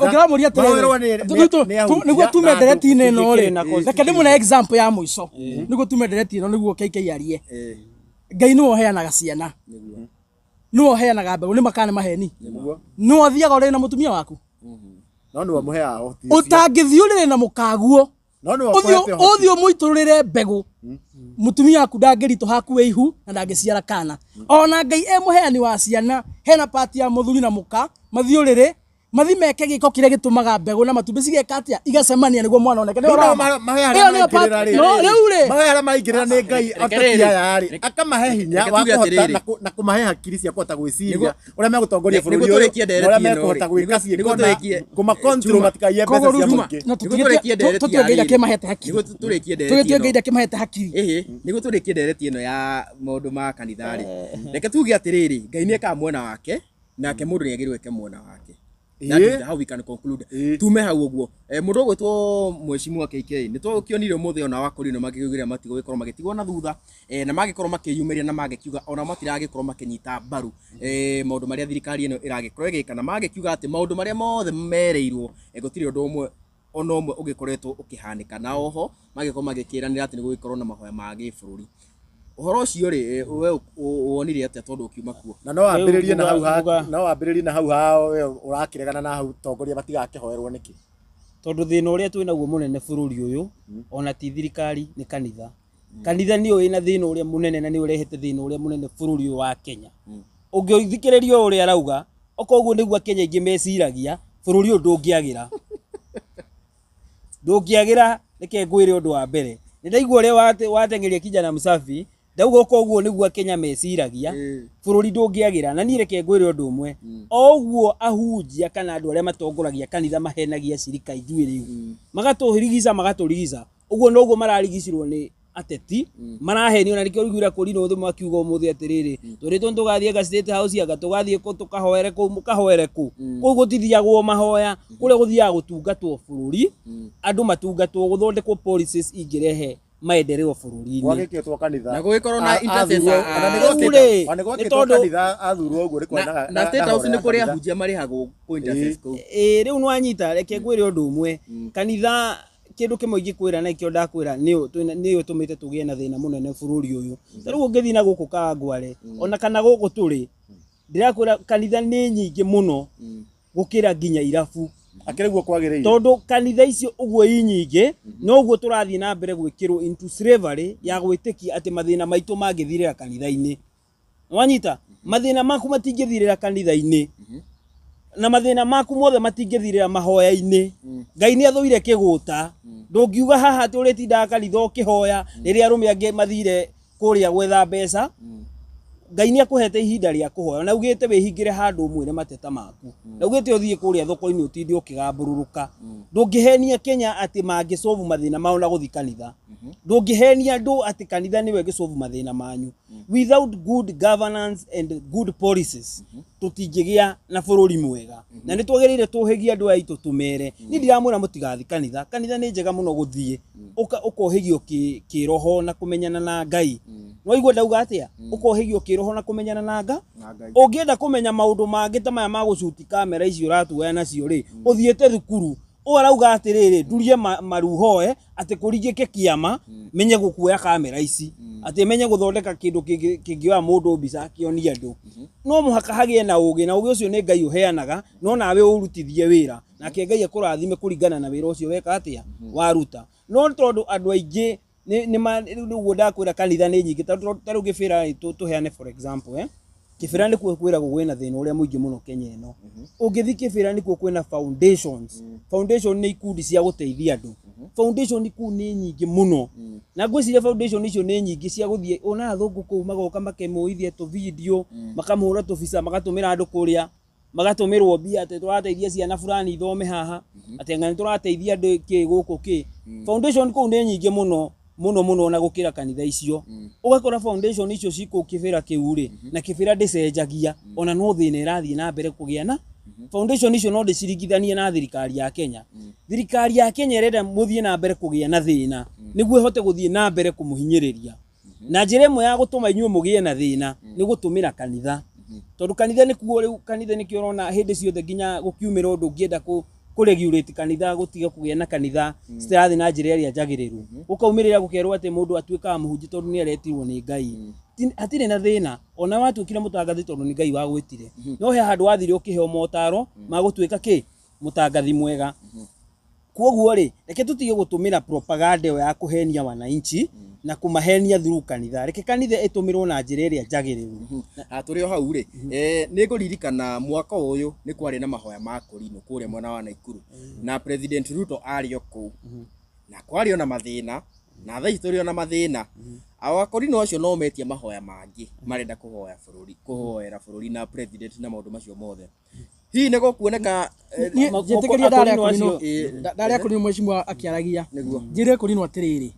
ugira muri atiriri niguo tume dereti-ini ino ri reke ndimune example ya muico niguo tume dereti ino niguo KK arie Ngai ni woheanaga ciana no woheanaga mbegu ni makane maheni no athiaga uri na mutumia waku no ni wamuhea utangithiurire na mukaguo uthio muiturire mbegu mutumia waku ndangirito hakuwe ihu na ndangiciara kana ona Ngai muheani wa ciana hena party ya muthuri na muka mathiurire mathi meke giko kiria gitumaga mbegu na matumbi cigeka atia igacemania niguo mwana oneke no mahera maingirira ni Ngai atatia yari akamahe hinya wa kuhota na kumahe hakiri cia kuhota gwiciria uria megutongoria bururi uria mekuhota gwika ciikona kuma control matikaiye mbeca cia muingi tutio Ngai akimahete hakiri tutio Ngai akimahete hakiri niguo turikie ndereti ino ya maundu ma kanitha ri reke tuge atiriri Ngai ni eka mwena wake nake mundu ni agirwe ke mwena wake. That is how we can conclude. Tume hau uguo mundu gwitwo mwecimu KK ni twakionire muthe ona wakorino magigigira matigo gikorwo magitigwo na thutha na magikorwo makiyumiria na magikiuga ona matiragikorwo makinyita mbaru maundu maria thirikari ino iragikorwo igika na magikiuga ati maundu maria mothe mereirwo gutiri undu umwe ona umwe ugikoretwo ukihanika na oho magikorwo magikiranira ati ni gugikorwo na mahoya ma gibururi Uhoro ucio ri we wonire atia tondu ukiuma kuo? Na no ambĩrĩrie na hau ha, no ambĩrĩrie na hau ha ũrakĩregana na hau tongoria batigakĩhoerwo nĩkĩ? Tondu thina uria twi naguo munene bururi uyu ona ti thirikari ni kanitha. Kanitha ni wina thina uria munene na ni urehete thina uria munene bururi uyu wa Kenya. Ũngĩthikĩrĩria uria arauga okoguo nĩguo Kenya ingĩ meciragia bururi uyu ndũngĩagira. Ndũngĩagira reke ngwĩre ũndũ wa mbere. Nĩndaigua uria watengeria kijana Musafi ndauga okoguo nĩguo Kenya meciragia bururi ndũngĩagira. Na niĩ reke ngwĩre ũndũ ũmwe, oguo ahunjia kana andũ arĩa matongoragia kanitha mahenagia cirika ithuĩ rĩu magatũrigica ũguo noguo mararigicirwo nĩ ateti marahenio. Na nikio riguira Korino thimo akiuga umuthi atiriri turitwo tugathie State House aga tugathie tukahoere ku mukahoere ku koguo tithiagwo mahoya kuria guthiaga gutungatwo bururi andu matungatwo guthondekwo policies ingirehe maendeleo bururi-ini gwagĩkĩtwo kanitha na gũgĩkorwo na intercessor nĩ tondu kanitha athurwo ũguo na State House nĩ kũrĩa ahunjia marĩhagwo ku intercessor kũu. Rĩu nwanyita reke ngwĩre ũndũ ũmwe, kanitha kindu kimwe ingikwira na ikio ndakwira ni utumite tugie na thina munene bururi uyu. Riu ungithi na guku Kangware ona kana guku turi ndirakwira kanitha ni nyingi muno gukira nginya irabu akĩrĩguo kwagĩrĩire tondu kanitha icio uguo inyingi noguo turathie na mbere gwikirwo into slavery ya gwitikia ati mathina maitu mangithirira kanitha-ini. Wanyita mathina maku matingithirira kanitha-ini na mathina maku mothe matingithirira mahoya-ini. Ngai ni athuire kiguta ndungiuga haha ati uritinda kanitha ukihoya riria arume angi mathire kuria gwetha mbeca. Ngai ni akuhete ihinda ria kuhoya na ugite wihingire handu mwire mateta maku na ugite uthie kuria thoko-ini utindi ukigambururuka. Ndungihenia Kenya ati mangisolve mathina mao na guthi kanitha. Ndungihenia andu ati kanitha niwe gisolve mathina manyu. Without good governance and good policies tutingigia na bururi mwega na ni twagirire tuhigie andu aitu tumere. Ni ndiramwira mutigathi kanitha. Kanitha ni njega muno guthie ukohigio kiroho na kumenyana na Ngai. No igwe ndauga atia ukohigio kiroho na kumenyana na Ngai. Ungienda kumenya maundu mangi ta maya ma gucuti kamera icio uratuoya nacio ri uthiete thukuru urauga atiriri ndurie maruhoe ati kuringike kiama menye gukuoya kamera ici ati menye guthondeka kindu kingioya mundu mbica akionia andu. No muhaka hagie na ugi na ugi ucio ni Ngai uheanaga no nawe urutithie wira nake Ngai akurathime kuringana na wira ucio weka atia waruta. No tondu andu aingi ni niguo ndakwira kanitha ni nyingi taru gibira tuheane for example kibira ni kwira gwina thina uria muingi muno Kenya ino. Ungithi kibira ni kwina foundations. Foundation ni ikundi cia guteithia andu. Foundation ku ni nyingi muno na ngwiciria foundation icio ni nyingi cia guthie ona athungu ku magoka makemuithia tu video makamuhura tu visa magatumira andu kuria magatumirwo bia ati turateithia ciana fulani ithome haha ati ngani turateithia andu ki guku ki. Foundation ku ni nyingi muno na gukira kanitha icio. Ugakora foundation icio ciko kibira kiuri na kibira ndicenjagia ona no thina irathie na mbere kugia na foundation icio no ndicirigithanie na thirikari ya Kenya. Thirikari ya Kenya irenda muthie na mbere kugia na thina niguo ihote guthie na mbere kumuhinyiriria na njira imwe ya gutuma inyuĩ mugie na thina ni gutumira kanitha. Tondu kanitha ni kuo riu kanitha ni kiorona hindi ciothe nginya gukiumira undu ungienda kuregulate kanitha gutiga kugia na kanitha stirathi na njira iria njagiriru ukaumirira gukerwo ati mundu atuikaga muhunji tondu ni aretirwo ni Ngai. Atire na thina ona watuikire mutangathi tondu ni Ngai wagwitire. No he handu wathire ukiheo motaro magutuika ki mutangathi mwega. Koguo ri reke tutige gutumira propaganda ya kuhenia wananchi na kumahenia through kanitha. Reke kanitha itumirwo na njira iria njagiriru. Turi o hau ri ni nguririkana mwaka uyu ni kwari na mahoya ma Korino kuria mwena wa Naikuru na President Ruto ari oku na kwari ona mathina na thai turi ona mathina awa Korino acio no metia mahoya mangi marenda kuhoera bururi na president na maundu macio mothe. Hii nego kuoneka njetikiria ndaria Korino mweshimwa akiaragia njire Korino atiriri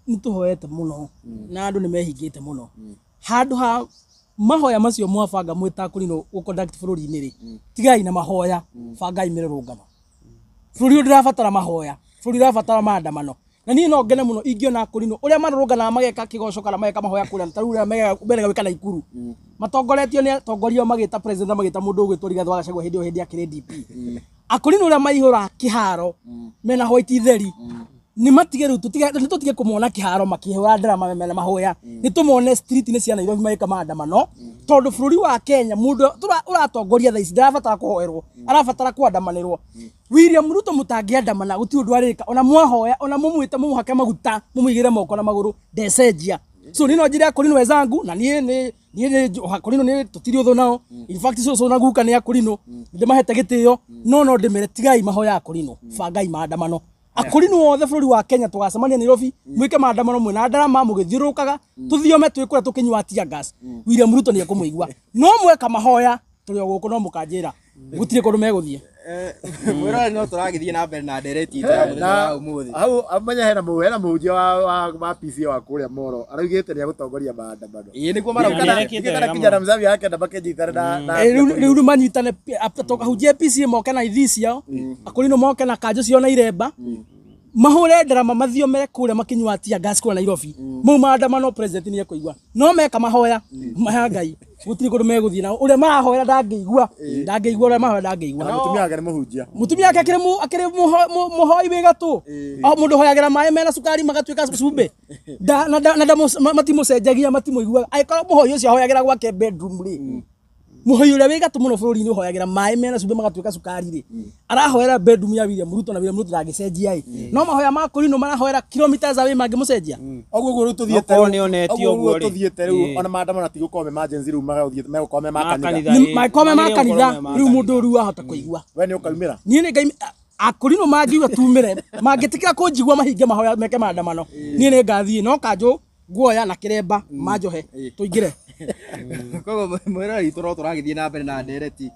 ni tuhoete muno na andu ni mehingite muno handu ha mahoya macio mwabanga mwita Korino uconduct bururi-ini ri tigai na mahoya bangai mirurungano. Bururi ndirabatara mahoya, bururi ndirabatara maandamano na ni no ngene muno ingiona Korino uria marurungana mageka kigoco kana mageka mahoya kuria taruria mbere gwika Naikuru matongoretio ni atongoria magita president magita mundu ugwitwo Rigathi wa Gachagua hindi akiri DP. Akorino uria maihura kiharo mena white theri ni matige riu tutige kumona kiharo makihura drama mena mahoya ni tumone street ni cia Nairobi maika maandamano tondu bururi wa Kenya mundu uratongoria thaa ici ndarabatara kuhoerwo arabatara kwandamanirwo William Ruto mutangiandamana guti undu arika ona mwahoya ona mumwite mumuhake maguta mumuigire moko na maguru ndecenjia so nino njira Akorino wezangu na nie Akorino ni tutiri uthu nao in fact so na guka ni Akorino ndimahete gitio no ndimere tigai mahoya Akorino bangai maandamano Akorino wothe bururi wa Kenya tugacemania Nairobi mwike maandamano mwena ndarama mugithiurukaga tuthiome twikure tukinywa tia gas William Ruto ni ekumuigua no mweka mahoya turi guku no mukanjira gutire kundu meguthie mwira no turagithie na mbere na ndereti ya muthenya wa umuthi au amanya hena muhunjia wa PC wa kuria Moro araugite ni agutongoria maandamano niguo maraukana kijana mzavi yake ndabakejitana na riu manyitane toka PC moke na ithi ciao Akorino moke na kanjo cio na iremba mahure drama mathiomere kuria makinywa tia gas kwa Nairobi mu maandamano president ni ekuigua no meka mahoya mahangai gutiri kundu meguthie na uria marahoera ndangĩigua uria mahoya ndangĩigua mutumia wake ni muhunjia mutumia wake akiri muhoi wigatu mundu hoyagira mai mena sukari magatwika cumbe na matimucenjagia matimuigua aikorwo muhoi ucio ahoyagira gwake bedroom ri muhoi uria wigatu muno bururi ni hoyagira mai mena cumbe magatwika sukari ri arahoera bedroom ya William Ruto na William Ruto ndagicenjia no mahoya ma Akorino marahoera kilometers away mangimucenjia oguo ru tuthiete Okorwo nĩonetio ũguo rĩ. tuthiete riu ona maandamano tigukome emergency riu magauthie megukome makanitha makome makanitha riu mundu ru ahota kuigua we ni ukaumira nie ni ngai Akorino mangiuga tumire mangitikira kunjigua mahinge mahoya meke maandamano nie ni ngathie no kanjo guoya na kiremba manjohe tuingire kogo mwira ritu ro turagithie na mbere na ndereti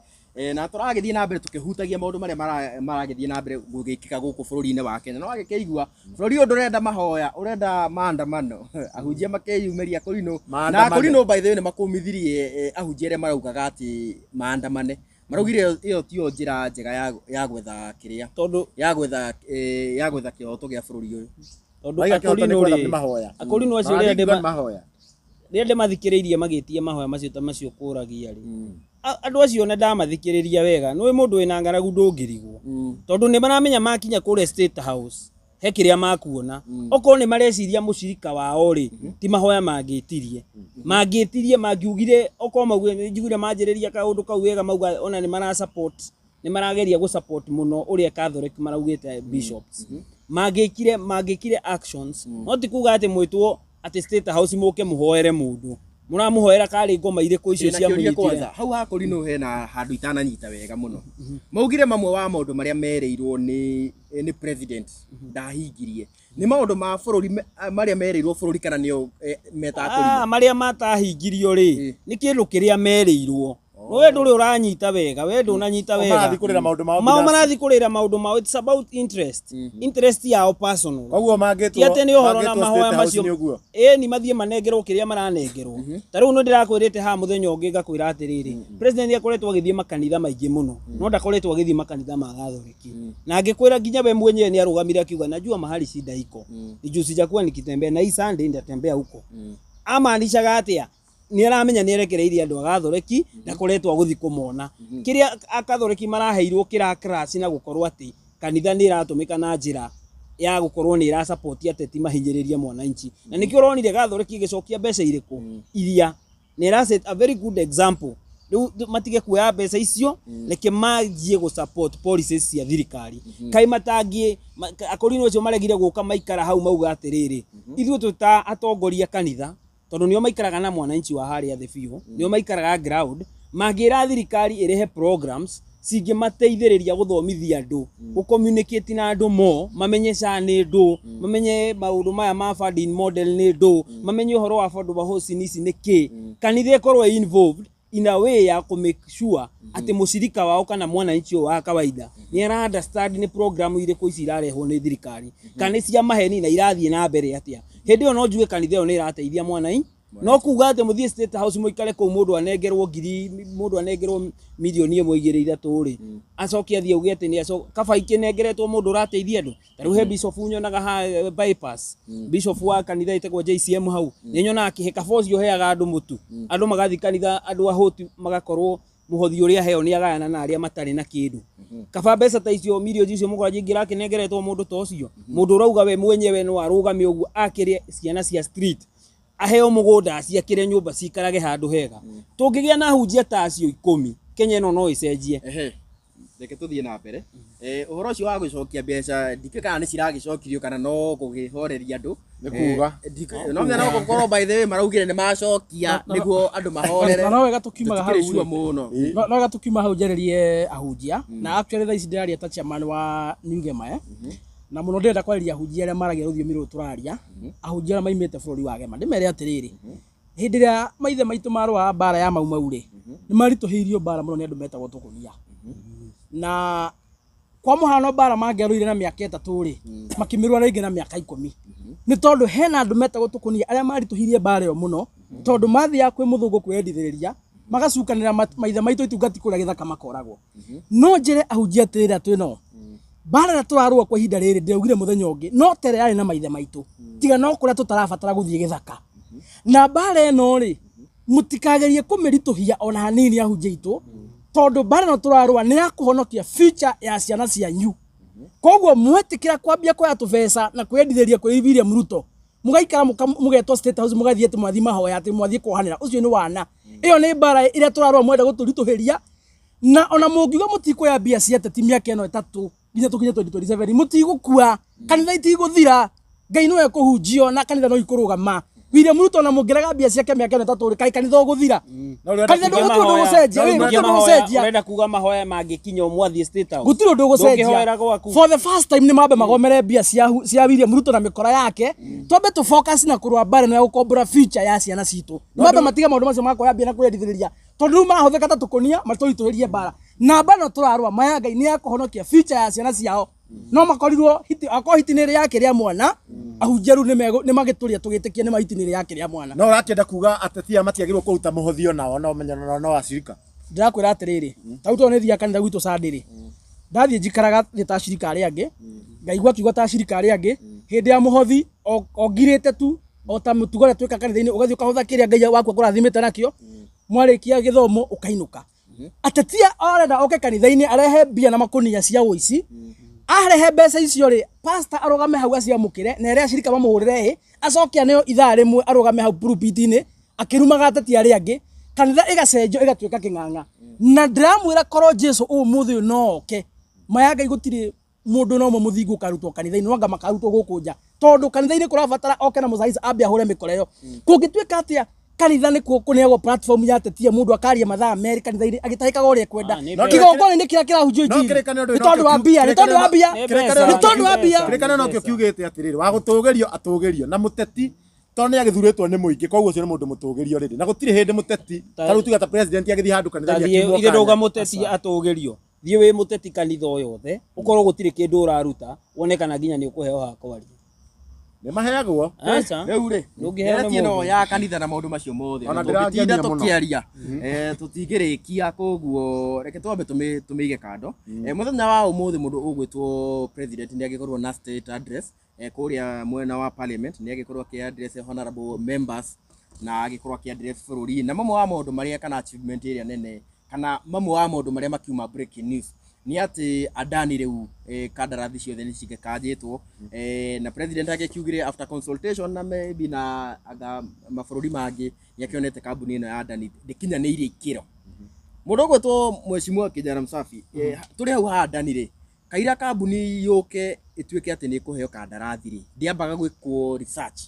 na turagithie na mbere tukihutagia maundu maria maragithie na mbere gugikika guku bururi-ini wa Kenya no agikeigua bururi undu urenda mahoya urenda maandamano ahunjia makeyumeria Akorino na Akorino by the way ni makumithirie ahunjia aria maraugaga ati maandamane maraugire iyo tio njira njega ya gwetha kiria tondu ya gwetha kioto gia bururi uyu tondu Akorino ri Akorino acio ria mathikiriirie magitie mahoya macio ta macio kuragia ri andu acio na ndamathikiriria wega no mundu wina ngaragu ndungirigwo tondu ni maramenya makinya kure State House he kiria makuona okorwo ni mareciria mucirika wao ri ti mahoya mangitirie mangiugire okorwo mauge njiguire manjiriria kaundu kau wega mauga ona ni mara support ni marageria gu support muno uria Catholic maraugite bishops magikire actions no ti kuga ati mwitwo ati State House muke muhoere mundu muramuhoera kari ngoma iriku icio cia munyitire hau Akorino hena handu itananyita wega muno maugire mamwe wa maundu maria mereirwo ni president ndahingirie ni maundu ma bururi maria mereirwo bururi kana nio meta Akorino maria matahingirio ri ni kindu kiria mereirwo we nduri uranyita wega we ndunanyita wega marathi kurira maundu mao it's about interest yao personal koguo mangitwo ati ni uhoro na mahoya macio ni mathie manengerwo kiria maranengerwo ta riu no ndirakwirite ha muthenya ungi ngakwira atiriri president akoretwo agithie makanitha maingi muno no ndakoretwo agithie makanitha ma Gathoreki na angikwira nginya we mwenyewe ni arugamire akiuga najua mahali shida iko nijusi jakuwa nikitembea na hii Sunday ndatembea huko amaanishaga atia ni aramenya ni erekereirie andu Gathoreki ndakoretwo guthi kumona kiria Gathoreki maraheirwo kira crash na gukorwo ati kanitha ni iratumika na njira ya gukorwo ni ira support ateti mahinyiriria mwananchi na nikio ronire Gathoreki gicokia mbeca iriku iria ni ira set a very good example riu matige kuoya mbeca icio reke manjie gu support policies cia thirikari kai matangie Akorino acio maregire guka maikara hau mauga atiriri ithuĩ tuta atongoria kanitha tondu nio maikaraga na mwananchi wa haria the biu nio maikaraga ground mangira thirikari irehe programs cingimateithiriria guthomithia andu gu communicate na andu mo mamenye ni ndu mamenye maundu maya ma funding model ni ndu mamenye uhoro wa affordable housing ici niki kanitha ikorwo involved in a way ya ku make sure ati mucirika wao kana mwananchi wa kawaida ni ara understand ni program iriku ici irarehwo ni thirikari kana cia maheni na irathie na mbere atia hindi yo no njuge kanitha yo ni irateithia mwanai no kuga ati muthie State House muikare ku mundu anengerwo ngiri mundu anengerwo milioni 1.3 ri acokia thie uge ati ni kaba ikinengeretwo mundu urateithia andu taru he bishop nyonaga ha bypass bishop wa kanitha itegwo JCM hau ni nyona akihe kabocio heaga andu mutu andu magathi kanitha andu ahoti magakorwo muhothi uria heo ni agayana na aria matari na kindu kaba mbeca ta icio millions icio mugwanja ingirake nengeretwo mundu ta ucio mundu urauga we mwenyewe no arugame uguo akirie ciana cia street aheo mugunda aciakire nyumba cikarage handu hega tungigia na hunjia ta acio 10 Kenya no icenjie reke tuthie na mbere uhoro ucio wa gucokia mbeca ndikikana ni ciragicokirio kana no kugihoreria andu ni kuga no mena no gukorwo by the way maraugire ni macokia niguo andu mahorere no wega tukiumaga hau sure muno no wega tukiuma hau njererie ahunjia na actually tha ici ndiraria ta chairman wa Newgema na muno ndenda kwariria ahunjia aria maragia ruthiomi ru turaria ahunjia maimite bururi wa Gema ndimere atiriri hindi ria maithe maitu marwa bara ya maumauri ni marituhirio bara muno ni andu metagwo tukunia na kwa muhano bara mangeruire na miaka 3 ri makimirwa ringi na miaka 10 ni tondu hena andu metagwo tukunia aria marituhirie bara yo muno tondu mathi ya kwi muthungu kwendithiriria magacukanira maithe maitu itungati kuria githaka makoragwo no njire ahunjia atirira twino bara na turarua kwa ihinda riri ndeugire muthenya ungi no tere ari na maithe maitu tiga no kuria tutarabatara guthie githaka na bara eno ri mutikagerie kumirituhia ona hanini ahunjia itu tondu bara no turarua ni akuhonokia future ya ciana cianyu koguo mwetikira kwambia kwa tubeca na kwendithĩria kwĩviria Ruto mugaikara mugetwo State House mugathie mwathi mahoya ati mwathi kuhanira ucio ni wana iyo ni bara ira turarua mwenda guturituhiria na ona mungiuga mutikoya bia cia teti miaka eno 3 nginya tukinye 2027 mutigukua kanitha itiguthira Ngai no ekuhunjio na kanitha no ikurugama William Ruto na mugiraga bia ciake miaka eno 3 kai kanitha guthira kanitha ndo gucenjia urenda kuga mahoya mangikinya mwathi State House gutiro ndo gucenjia for the first time ni mabe magomere bia cia William Ruto na mikora yake tobe to focus na kurwa bare na gukombora future ya ciana citu mabe matiga maundu macio makoya bia na kurendithiriria tondu mahotheka ta tukunia matũritũhĩrie bara na bana turarwa maya Ngai ni yakuhonokia future ya ciana ciao no makorirwo hiti yake ria mwana ahunjeru ni magituria tugitikie ni mahiti yake ria mwana no urakenda kuga atetia matiagirwo kuruta muhothio nao no menyana no acirika ndirakwira atiriri tauto ni thia kanitha gwitu sadiri ndathie njikaraga ta cirikari angi ngaigua kiugo ta cirikari angi hindi ya muhothi ogirite tu o ta mutugore twika kanitha-ini ugathie ukahotha kiria Ngai waku akurathimite nakio mwarikia githomo ukainuka atetia orenda oke kanitha-ini arehe bia na makunia cia uici arehe mbeca icio ri pastor arugame hau aciamukire na iria cirika mamuhurire acokia neo ithaa rimwe arugame hau pulpit-ini akirumaga atetia ari angi kanitha igacenjo igatwika king'ang'a na ndiramwira korwo Jesu umuthi no oke maya Ngai gutiri mundu no muthingu karutwo kanitha-ini wanga makarutwo guku nja tondu kanitha-ini kurabatara oke na mucaisa ambia hure mikoreo kungitwika atia kanitha ni kuneagwo platform ya tetia mundu akaria mathaa meri kanitha-ini agitahikaga uria kwenda kigongona ni kira kirahunjio injili ni tondu wa bia kirikana no kio kiugite atiriri wa gutugerio atugerio na muteti tondu ni agithuritwo ni muingi koguo cio ni mundu mutugerio riri na gutiri hindi muteti taru tuga ta president agithi handu kanitha-ini ithe nduga muteti atugerio thie wi muteti kanitha o yothe ukorwo gutiri kindu uraruta wonekana nginya ni ukuheo ha kwaria ni maheagwo riu ri ndungiheana no ya kanitha na maundu macio mothe tutinda tukiaria tutingirikia koguo reke twambe tumige kando muthenya wa umuthi mundu ugwitwo president ni agikorwo na state address kuria mwena wa parliament ni agikorwo ki address honorable members na agikorwo ki address bururi na mamwe wa maundu maria kana achievement area nene kana mamwe wa maundu maria makiuma breaking news ni ati adani riu kadarathi ciothe ni cigekanjitwo na president agikiugire after consultation na maybe na aga mabururi mangi yakionete kambuni ino ya adani ndikinyaniire ikiro mundu gwetwo mheshimiwa Kijana Msafi turi hau ha adani ri kaira kambuni yuke itwike ati ni kuheo kandarathi ri ndiambaga gwikwo research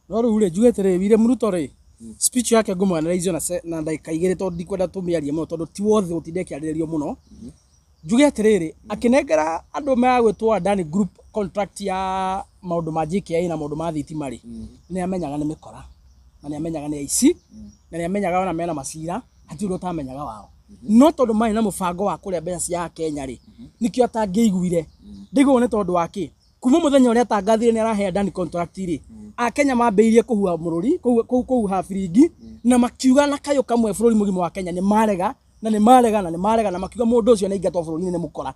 no riu ri njugite ri William Ruto ri speech yake ngumwanĩrĩirio na ndagĩka 2 tondu ndikwenda tũmĩarie mũno tondu ti wothe ũtinde kĩarĩrĩrio mũno njuge atĩrĩrĩ akinengera andũ megwĩtwo Adani Group contract ya maũndũ ma JKIA na maũndũ ma thitima rĩ nĩ amenyaga nĩ mĩkora na nĩ amenyaga nĩ aici na nĩ amenyaga ona mena macira hatirĩ ũtamenyaga wao no tondu marĩ na mũbango wa kũrĩa mbeca cia Kenya rĩ nikĩo atangĩiguire ndigwo nĩ tondu wake kuma muthenya ũrĩa atangathire nĩ arahe Adani contract rĩ Akenya mambĩirie kuhua mũrũri kuhuha biringi na makiuga na kayo kamwe bũrũri mũgima wa Kenya nĩ marega na makiuga mũndũ ũcio nĩ aingatwo bũrũri-inĩ nĩ mũkora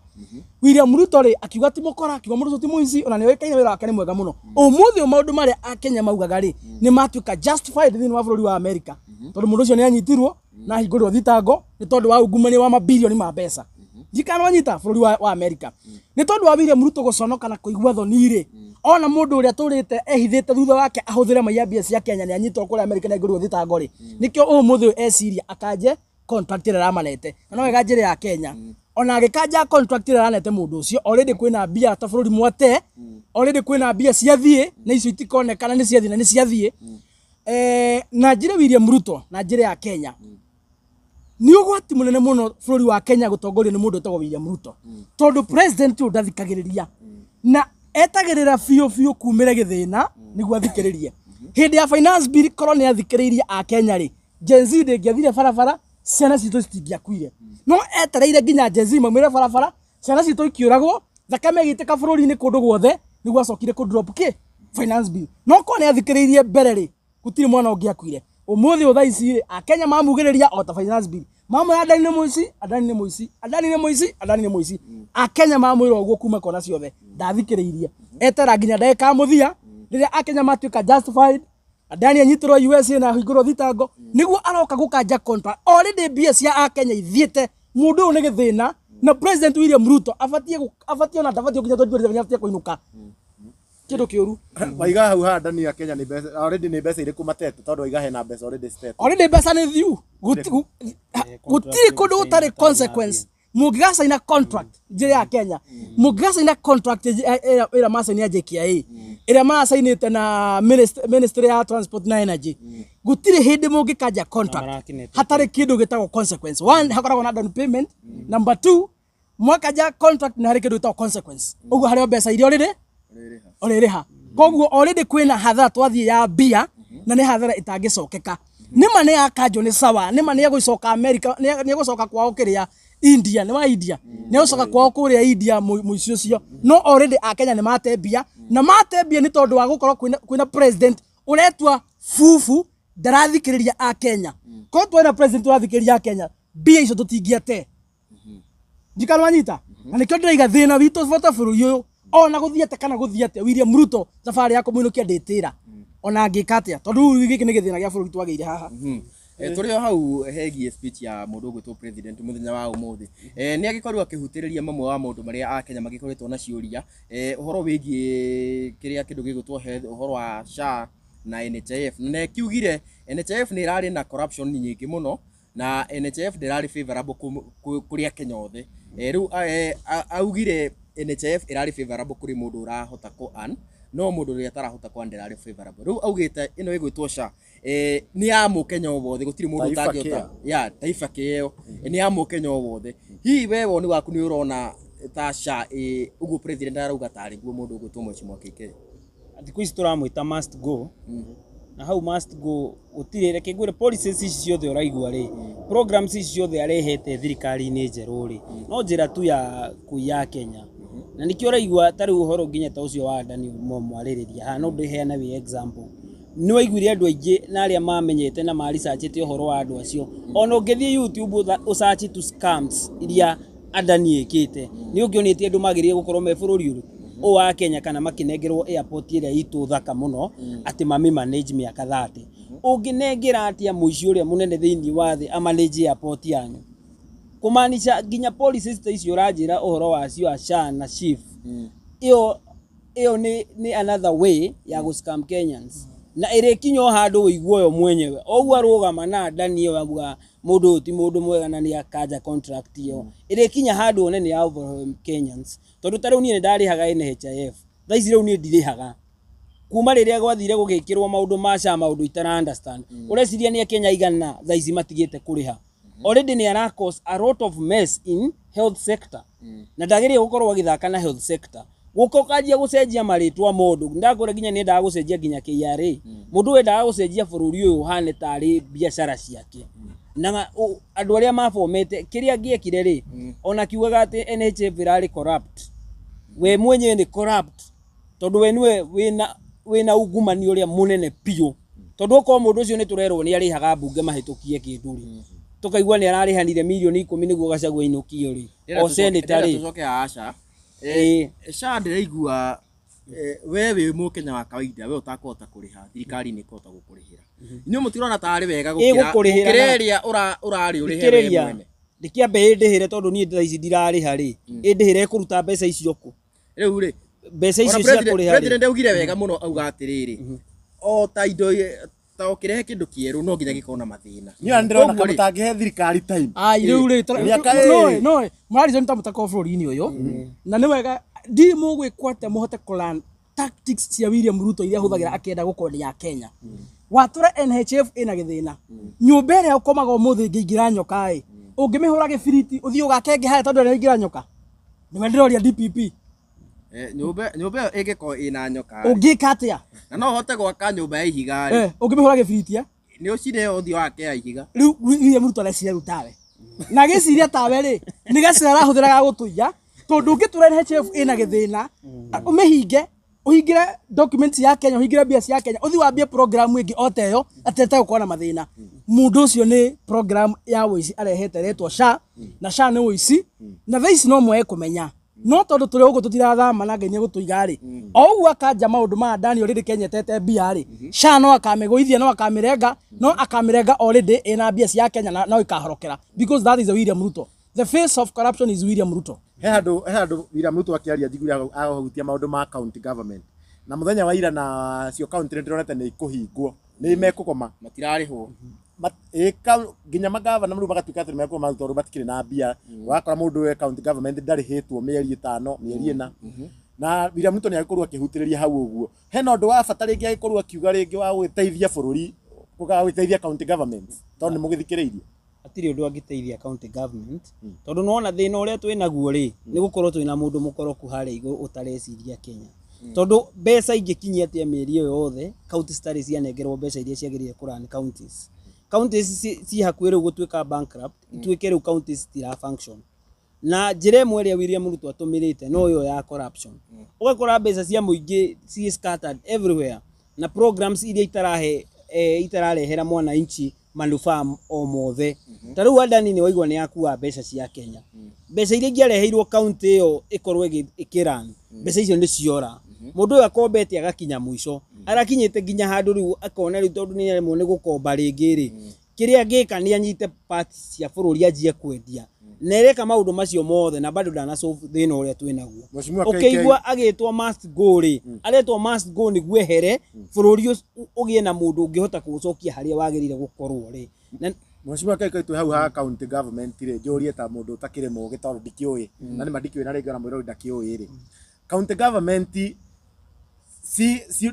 William Ruto rĩ akiuga ti mũkora akiuga mũndũ ũcio ti mũici ona nĩ oĩkaine wĩra wake nĩ mwega mũno ũmũthĩ maũndũ marĩa Akenya maugaga rĩ nĩ matuĩka justified thĩinĩ wa bũrũri wa America tondu mũndũ ũcio nĩ anyitirwo na hingũrĩrwo thitango nĩ tondũ wa ungumania wa mabilioni ma mbeca njikana wanyita bũrũri wa Amerika nĩ tondũ wa William Ruto gũconoka na kũigua thoni-rĩ ona mũndũ ũrĩa tũrĩte ehithĩte thutha wake ahũthĩre maiya mbia cia Kenya nĩ anyitwo kũrĩa Amerika na igũrĩrwo thitango-rĩ nĩkĩo ũmũthĩ eciria akanje contract ĩrĩa aramanete na no wega njĩra ya Kenya ona agĩkanja contract ĩrĩa aranete mũndũ ũcio already kwĩna mbia ta bũrũri mwate already kwĩna mbia ciathiĩ na icio itikonekana nĩ ciathiĩ na nĩ ciathiĩ na njĩra William Ruto na njĩra ya Kenya ni ũgwati mũnene mũno bũrũri wa Kenya gũtongorio nĩ mũndũ ũtagwo William Ruto tondũ president ũyũ ndathikagĩrĩria na etagĩrĩra biũ kumĩre gĩthĩna nĩguo athikĩrĩrie hĩndĩ ya finance bill korwo nĩ athikĩrĩirie a Kenya rĩ Gen Z ndĩngĩathire barabara ciana citũ citingĩakuire no etereire nginya Gen Z maumĩre barabara ciana citũ ikĩũragwo thakame ĩgĩitĩka bũrũri-inĩ kũndũ guothe nĩguo acokire kũ drop finance bill no korwo nĩ athikĩrĩirie mbere rĩ gũtirĩ mwana ũngĩakuire ũmũthĩ thaa ici a Kenya mamugĩrĩria o ta finance bill mamwe Adani nĩ mũici Adani nĩ mũici Adani nĩ mũici Adani nĩ mũici a Kenya mamwĩra ũguo kuma kona ciothe ndathikĩrĩirie etera nginya ndagĩka mũthia rĩrĩa a Kenya matuĩka justified Adani anyitirwo USA na hingũrwo thitango nĩguo aroka gũkanja contract already mbia cia a Kenya ithiĩte mũndũ ũyũ nĩ gĩthĩna na president William Ruto abatie ona ndabatie nginya tondũ nĩ abatie kũinũka kĩndũ kĩũru waiga hau ha ndani ya Kenya nĩ mbeca already nĩ mbeca irĩkũ matete tondũ waiga hena mbeca already state mbeca nĩ thiu gũtirĩ kũndũ gũtarĩ consequence mũngĩgacaina contract njĩra ya Kenya mũngĩgacaina contract ĩrĩa macaini ya JKIA ĩrĩa macainĩte na Ministry ya Transport na Energy gũtirĩ hĩndĩ mũngĩkanja contract hatarĩ kĩndũ gĩtagwo consequence one hakoragwo na down payment number two mwakanja contract na harĩ kĩndũ gĩtagwo consequence ũguo harĩ mbeca iria ũrĩrĩha koguo already kwĩna hathara twathiĩ ya mbia na nĩ hathara itangĩcokeka nĩma nĩ akanjwo nĩ sawa nĩma nĩ egũcoka America nĩ egũcoka kwao kĩrĩa India nĩ wa India nĩ egũcoka kwao kũrĩa India mũici ũcio no already a Kenya nĩ mate mbia na mate mbia nĩ tondũ wa gũkorwo kwĩna president ũretua fufu ndarathikĩrĩria a Kenya ko twena president ũrathikĩrĩria a Kenya mbia icio tũtingĩate njikana wanyita na nĩkĩo ndĩraiga thĩna witũ bata bũrũri ũyũ ona gũthiĩte kana gũthiĩte William Ruto thabarĩ ya kũmũinũkia ndĩtĩra ona angĩka atĩa tondũ gĩkĩ nĩ gĩthĩna gĩa bũrũri twagĩire haha tũrĩ o hau hegie speech ya mũndũ ũgwĩtwo president mũthenya wa ũmũthĩ nĩ agĩkorirwo akĩhutĩrĩria mamwe wa maũndũ marĩa a Kenya magĩkoretwo na ciũria ũhoro wĩgiĩ kĩrĩa kĩndũ gĩgwĩtwo health ũhoro wa SHA na NHIF na kiugire NHIF nĩ ĩrarĩ na corruption nyingĩ mũno na NHIF ndĩrarĩ favorable kũrĩ Akenya othe rĩu augire NHIF ĩrarĩ favorable kũrĩ mũndũ ũrahota kũ earn no mũndũ ũrĩa atarahota kũ earn ndĩrarĩ favorable rĩu augĩte ĩno ĩgwĩtwo SHA nĩ ya mũkenya o wothe gũtirĩ mũndũ ũtangĩhota ya taifa kĩyo nĩ ya mũkenya o wothe hihi we woni waku nĩ ũrona ta SHA ũguo president arauga tarĩ guo mũndũ ũgwĩtwo Mheshimiwa KK thikũ ici tũramwĩta must go na hau must go gũtirĩ reke ngwĩre policies ici ciothe ũraigua rĩ programs ici ciothe arehete thirikari-inĩ njerũ rĩ no njĩra tu ya kũiya Kenya na nĩkĩo ũraigua tarĩ ũhoro nginya ta ũcio wa Adani mwarĩrĩria ha no ndĩheana wĩ example nĩ waiguire andũ aingĩ na arĩa mamenyete na researchete ũhoro wa andũ acio ona ũngĩthiĩ YouTube ũsearch to scams iria Adani ĩkĩte nĩ ũngĩonete andũ magĩrĩire gũkorwo me bũrũri ũrĩkũ o wa Kenya kana makinengerwo airport ĩrĩa itũ thaka mũno atĩ mami manage mĩaka 30 ũngĩnengera atia mũici ũrĩa mũnene thĩinĩ wa thĩ amanage airport yanyu kumaanisha nginya policies ta icio ũranjĩra ũhoro wacio wa SHA na SHIF ĩyo nĩ another way ya gũscam Kenyans na ĩrĩkinya handũ ũiguo yo mwenyewe oguo arũgama na Adani ĩyo aguga mũndũ ti mũndũ mwega na nĩ akanja contract ĩyo ĩrĩkinya handũ one nĩ ya overwhelm Kenyans tondũ tarĩu niĩ ndarĩhaga NHIF thaa ici rĩu niĩ ndirĩhaga kuma rĩrĩa gwathire gũgĩkĩrwo maũndũ ma SHA maũndũ itara understand ũreciria nĩ Kenya igana thaa ici matigĩte kũrĩha already nĩ ara cause a lot of mess in health sector na ndagĩrĩire gũkorwo agĩthaka na health sector gũko kanjia gũcenjia marĩtwa mũndũ ndakore nginya nĩ ndaga gũcenjia nginya KRA mũndũ wendaga gũcenjia bũrũri ũyũ hane tarĩ biacara ciake na andũ arĩa mafomete kĩrĩa angĩekire rĩ ona kiugaga atĩ NHIF ĩrarĩ corrupt we mwenyewe nĩ corrupt tondũ we niwe wĩna ungumani ũrĩa mũnene piũ tondũ okorwo mũndũ ũcio nĩ tũrerwo nĩ arĩhaga mbunge mahĩtũkie kĩndũ rĩ tũkaigua nĩ ararĩhanire mirioni 10 nĩguo Gachagua inũkio rĩ o seneta rĩ tucoke aca SHA ndĩraigua we wĩ mũkenya wa kawaida we ũtakũhota kũrĩha thirikari nĩ ĩkũhota gũkũrĩhĩra inyuĩ mũtirona tarĩ wega gũkĩra ĩrĩa ũrarĩ ũrĩhe we mwene ndikĩambe ĩndĩhĩre tondũ niĩ thaa ici ndirarĩha rĩ ĩndĩhĩre kũruta mbeca icio kũ rĩu rĩ mbeca icio cia kũrĩha president augire wega mũno auga atĩrĩrĩ o ta indo ta ũkĩrehe kĩndũ kĩerũ no nginya gĩkorwo na mathĩna niĩ ndĩrona kamũ tangĩhe thirikari time rĩu rĩ no mũrarizo nĩ tamũtaka bũrũri-inĩ ũyũ na nĩ wega ndi mũgwĩkwo atĩ mũhote kũlan tactics cia William Ruto iria hũthagĩra akĩenda gũkonia Kenya watũra NHF ĩna gĩthĩna nyũmba ĩrĩa ũkomaga ũmũthĩ ngĩingĩra nyoka ũngĩmĩhũra gĩbiriti ũthiĩ ũgakenge haya tondũ ĩraingĩra nyoka nĩwe ndĩroria DPP nyũmba ĩyo ĩngĩkorwo ĩna nyoka ũngĩka atĩa na no ũhote gwaka nyũmba ya ihiga rĩ ũngĩmĩhũra gĩbiriti nĩ ũcire ũthiũ wake ya ihiga rĩu William Ruto areciria rĩu tawe na gĩciria tawe rĩ nĩ gacira arahũthĩra ga gũtũiya tondũ ũngĩtũra NHF ĩna gĩthĩna ũmĩhinge ũhingire documents ya Kenya ũhingire mbia cia Kenya ũthi wambie program ĩngĩ oteyo atete gũkorwo na mathĩna mũndũ ũcio nĩ program ya wĩici arehete retwo SHA na SHA nĩ wĩici na thaa ici no mwe kũmenya no tondũ tũrĩ ũguo tũtirathama na Ngai nĩ gũtũiga rĩ o ũguo akanja maũndũ ma Daniel rĩrĩ Kenya tete mbia rĩ SHA no akamĩgũithia no akamĩrenga already ĩna mbia cia Kenya no ikahorokera because that is a William Ruto. The face of corruption is William Ruto. He handũ William Ruto akĩaria njiguire agahutia maũndũ ma county government na mũthenya wa ira na cio county ndĩronete nĩ ikũhingwo nĩ mekũkoma matirarĩhwo nginya magavana rĩu magatuĩka atĩ mekũma tondũ matikĩrĩ na mbia wakora mũndũ we county government ndarĩhĩtwo mĩeri 5 mĩeri 4 na William Ruto nĩ agĩkorwo akĩhutĩrĩria hau ũguo hena ũndũ wa bata rĩngĩ agĩkorwo akiuga rĩngĩ wa gũteithia bũrũri gũteithia county government tondũ nĩ mũgĩthikĩrĩirie atirĩ ũndũ angĩteithia county government tondũ nona thĩna ũrĩa twĩnaguo rĩ nĩ gũkorwo twĩna mũndũ mũkoroku harĩa igũrũ ũtareciria Kenya tondũ mbeca ingĩkinyia atĩa mĩeri ĩyo yothe county citarĩ cianengerwo mbeca iria ciagĩrĩire kũrani counties ci hakuhĩ rĩu gũtuĩka bankrupt ituĩke rĩu counties citira function na njĩra ĩmwe ĩrĩa William Ruto atũmĩrĩte no yo ya corruption ũgakora mbeca cia mũingĩ ci scattered everywhere na programs iria itararehera mwananchi manufaa o mothe ta rĩu Adani nĩ waigua nĩ akua mbeca cia Kenya mbeca iria ingĩareheirwo county ĩyo ĩkorwo ĩkĩran mbeca icio nĩ ciora mũndũ ũyũ akombete agakinya mũico arakinyĩte nginya handũ rĩu akona rĩu tondũ nĩ aremwo nĩ gũkomba rĩngĩ rĩ kĩrĩa angĩka nĩ anyite parts cia bũrũri anjie kwendia na ereka maũndũ macio mothe na bado ndana solve thĩna ũrĩa twĩnaguo ũkĩigua agĩtwo must go rĩ aretwo must go nĩguo ehere bũrũri ũgĩe na mũndũ ũngĩhota kũũcokia harĩa wagĩrĩire gũkorwo rĩ Mheshimiwa Kaikaitu hau ha county government rĩ njũrie ta mũndũ ũtakĩrĩ mũgĩ tondũ ndikĩũĩ na nĩ mandikĩũĩ na rĩngĩ na mwĩrori ndakĩũĩ rĩ county government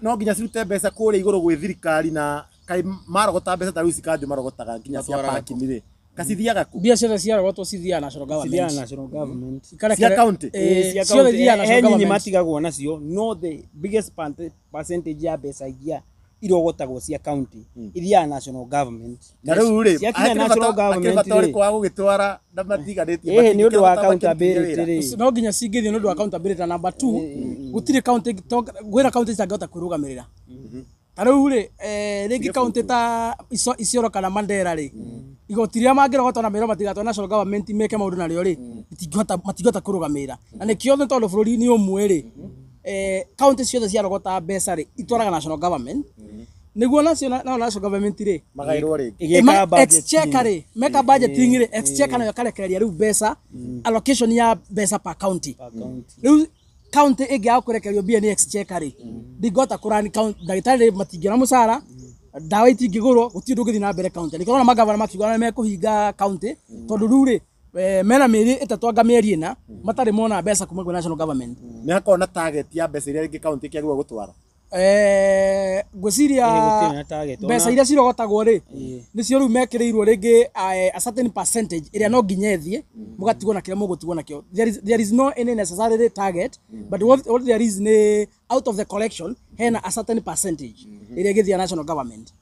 no nginya cirute mbeca kũrĩa igũrũ gwĩ thirikari na kai marogota mbeca ta rĩu cikanjũ marogotaga nginya cia parking rĩ kasithiaga ku mbia ciothe ciarogotwo cithia national government cia county ciothe thia national government matigagwo nacio no the biggest percentage ya mbeca iria irogotagwo cia county iria national government na rĩu rĩ ciakinya national government rĩ kwa gũgĩtwara na matiganĩtie nĩ ũndũ wa accountability rĩ no nginya cingĩthio nĩ ũndũ wa accountability number 2 gũtirĩ county gwĩra county citangĩhota kwĩrũgamĩrĩra ta rĩu rĩ rĩngĩ county ta Isiolo kana Mandera rĩ igoti rĩa mangĩrogota na mĩro matigatwa national government meke maũndũ narĩo rĩ matingĩhota kũrũgamĩrĩra na nĩkĩo thĩ tondũ bũrũri nĩ ũmwe rĩ county ciothe ciarogota mbeca rĩ itwaraga national government nĩguo national government rĩ magairwo rĩ exchequer rĩ meka budgeting rĩ exchequer nayo karekereria rĩu mbeca allocation ya mbeca per county rĩu county ĩngĩ ya kũrekererio mbia nĩ exchequer rĩ ndingĩhota kũrani ndagĩtarĩ matingĩona mũcara ndawa itingĩgũrwo gũtirĩ ũndũ ũngĩthiĩ na mbere county nĩkĩrona magavana makiuga nĩ mekũhinga county tondũ rĩu rĩ mena mĩeri 3 anga mĩeri 4 matarĩ mona mbeca kuma kwĩ national government nĩ hakorwo na target ya mbeca iria rĩngĩ county kĩagĩrĩirwo gũtwara ngwĩciria mbeca iria cirogotagwo rĩ nĩcio rĩu mekĩrĩirwo rĩngĩ a certain percentage ĩrĩa no nginya ĩthiĩ mũgatigwo na kĩrĩa mũgũtigwo nakĩo there is no any necessary target but what there is nĩ out of the collection hena a certain percentage ĩrĩa ĩgĩthiĩ national government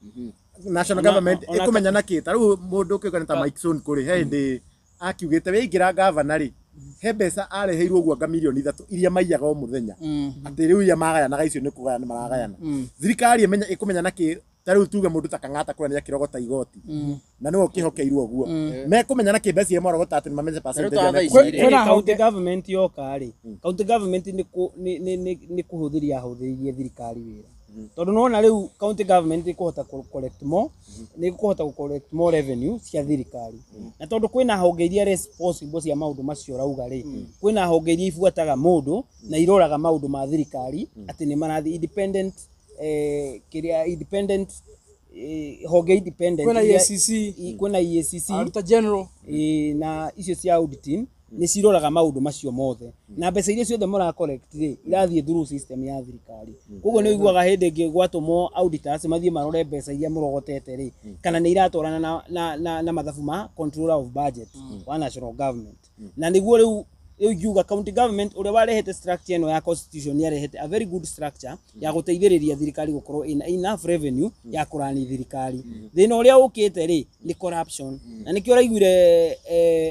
national government ĩkũmenya na kĩ ta rĩu mũndũ ũkĩũka ta Mike Son kũrĩ he hĩndĩ akiugĩte wĩingĩra gavana rĩ he mbeca areheirwo guanga milioni 3 iria maiyaga o mũthenya atĩ rĩu iria magayanaga icio nĩ kũgayana maragayana thirikari ĩkũmenya na kĩ tariu tuge mundu ta Kang'ata kura ni akirogota igoti na niwe ukihokeirwo uguo mekumenya na kimbeci ye morogota ati mamenye percentage county government yoka ri county government ni kuhuthiria huthirie thirikari wira tondu nona riu county government ikuhota collect more ni kuhota collect more revenue cia thirikari na tondu kwina honge iria responsible cia maundu macio rauga ri kwina honge iria ifuataga mundu na iroraga maundu ma thirikari ati ni marathi independent kiria independent honge independent kwina EACC Auditor General na icio cia auditing ni ciroraga maundu macio mothe na mbeca iria ciothe mora collect ri irathie through system ya thirikari koguo ni iguaga hindi ingi gwatũmwo auditors mathie marore mbeca iria murogotete ri kana ni iratwarana na mathabu ma controller of budget wa national government na niguo riu yuga county government uria warehete structure eno ya constitution ya rehete a very good structure ya guteithiriria thirikari gukorwo enough revenue ya kurani thirikari thina uria ukite ri ni corruption na nikio raiguire